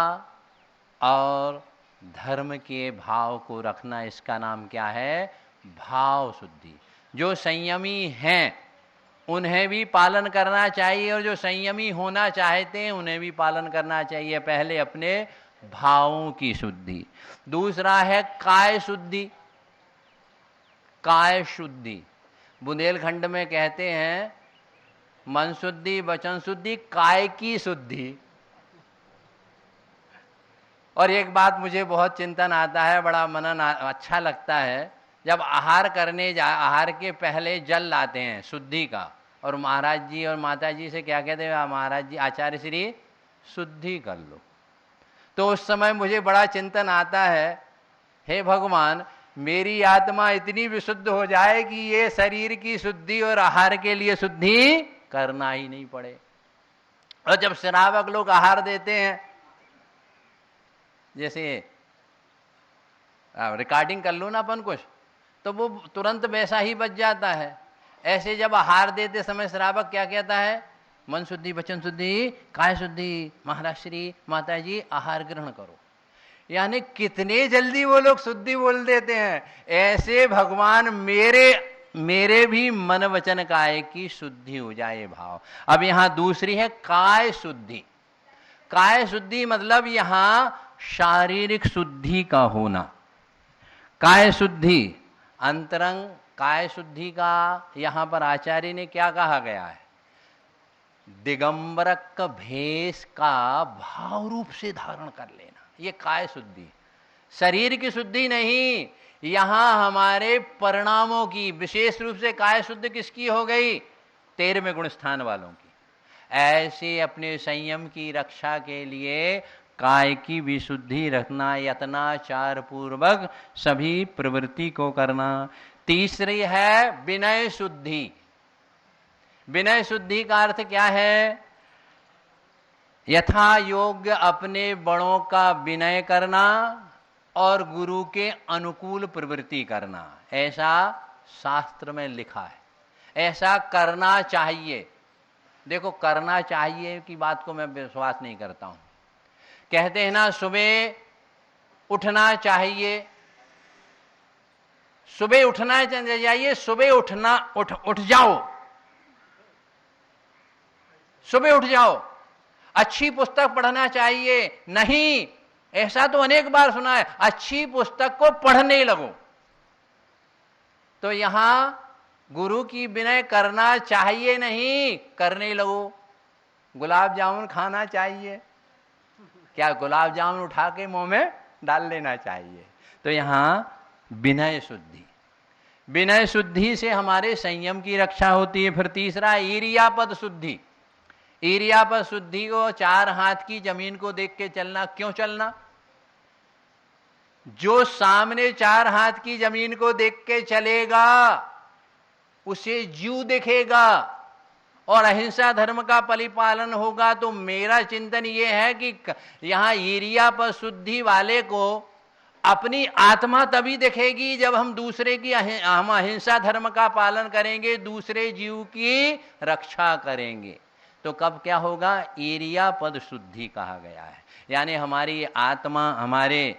और धर्म के भाव को रखना, इसका नाम क्या है? भाव शुद्धि। जो संयमी हैं उन्हें भी पालन करना चाहिए और जो संयमी होना चाहते हैं उन्हें भी पालन करना चाहिए। पहले अपने भावों की शुद्धि। दूसरा है काय शुद्धि। काय शुद्धि बुंदेलखंड में कहते हैं मन शुद्धि, वचन शुद्धि, काय की शुद्धि। और एक बात मुझे बहुत चिंतन आता है, बड़ा मनन अच्छा लगता है, जब आहार करने आहार के पहले जल लाते हैं शुद्धि का, और महाराज जी और माता जी से क्या कहते हैं? महाराज जी आचार्य श्री शुद्धि कर लो। तो उस समय मुझे बड़ा चिंतन आता है हे भगवान, मेरी आत्मा इतनी विशुद्ध हो जाए कि ये शरीर की शुद्धि और आहार के लिए शुद्धि करना ही नहीं पड़े। और जब श्रावक लोग आहार देते हैं, जैसे रिकॉर्डिंग कर लो ना अपन कुछ, तो वो तुरंत वैसा ही बच जाता है। ऐसे जब आहार देते समय श्रावक क्या कहता है? मन शुद्धि, वचन शुद्धि, काय शुद्धि, महाराज श्री माता जी आहार ग्रहण करो। यानी कितने जल्दी वो लोग शुद्धि बोल देते हैं। ऐसे भगवान मेरे भी मन वचन काय की शुद्धि हो जाए भाव। अब यहां दूसरी है काय शुद्धि। काय शुद्धि मतलब यहां शारीरिक शुद्धि का होना। काय शुद्धि, अंतरंग काय शुद्धि का यहां पर आचार्य ने क्या कहा गया है? दिगंबरक भेष का भाव रूप से धारण कर लेना, ये काय शुद्धि। शरीर की शुद्धि नहीं, यहां हमारे परिणामों की, विशेष रूप से काय शुद्ध किसकी हो गई? 13वें गुण स्थान वालों की। ऐसे अपने संयम की रक्षा के लिए काय की विशुद्धि रखना, यत्नाचार पूर्वक सभी प्रवृत्ति को करना। तीसरी है विनय शुद्धि। विनय शुद्धि का अर्थ क्या है? यथा योग्य अपने बड़ों का विनय करना और गुरु के अनुकूल प्रवृत्ति करना, ऐसा शास्त्र में लिखा है। ऐसा करना चाहिए। देखो, करना चाहिए की बात को मैं विश्वास नहीं करता हूं। कहते हैं ना, सुबह उठना चाहिए, सुबह उठना चाहिए, सुबह उठ जाओ, सुबह उठ जाओ। अच्छी पुस्तक पढ़ना चाहिए, नहीं, ऐसा तो अनेक बार सुना है, अच्छी पुस्तक को पढ़ने लगो। तो यहां गुरु की विनय करना चाहिए, नहीं करने लगो। गुलाब जामुन खाना चाहिए, क्या गुलाब जामुन उठा के मुंह में डाल लेना चाहिए? तो यहां विनय शुद्धि, विनय शुद्धि से हमारे संयम की रक्षा होती है। फिर तीसरा ईर्ष्यापद शुद्धि। ईर्ष्यापद शुद्धि को 4 हाथ की जमीन को देख के चलना। क्यों चलना? जो सामने 4 हाथ की जमीन को देख के चलेगा उसे जीव दिखेगा और अहिंसा धर्म का परिपालन होगा। तो मेरा चिंतन यह है कि यहां ईर्ष्यापद शुद्धि वाले को अपनी आत्मा तभी दिखेगी जब हम दूसरे की हम अहिंसा धर्म का पालन करेंगे, दूसरे जीव की रक्षा करेंगे। तो कब क्या होगा? ईर्ष्यापद शुद्धि कहा गया है। यानी हमारी आत्मा, हमारे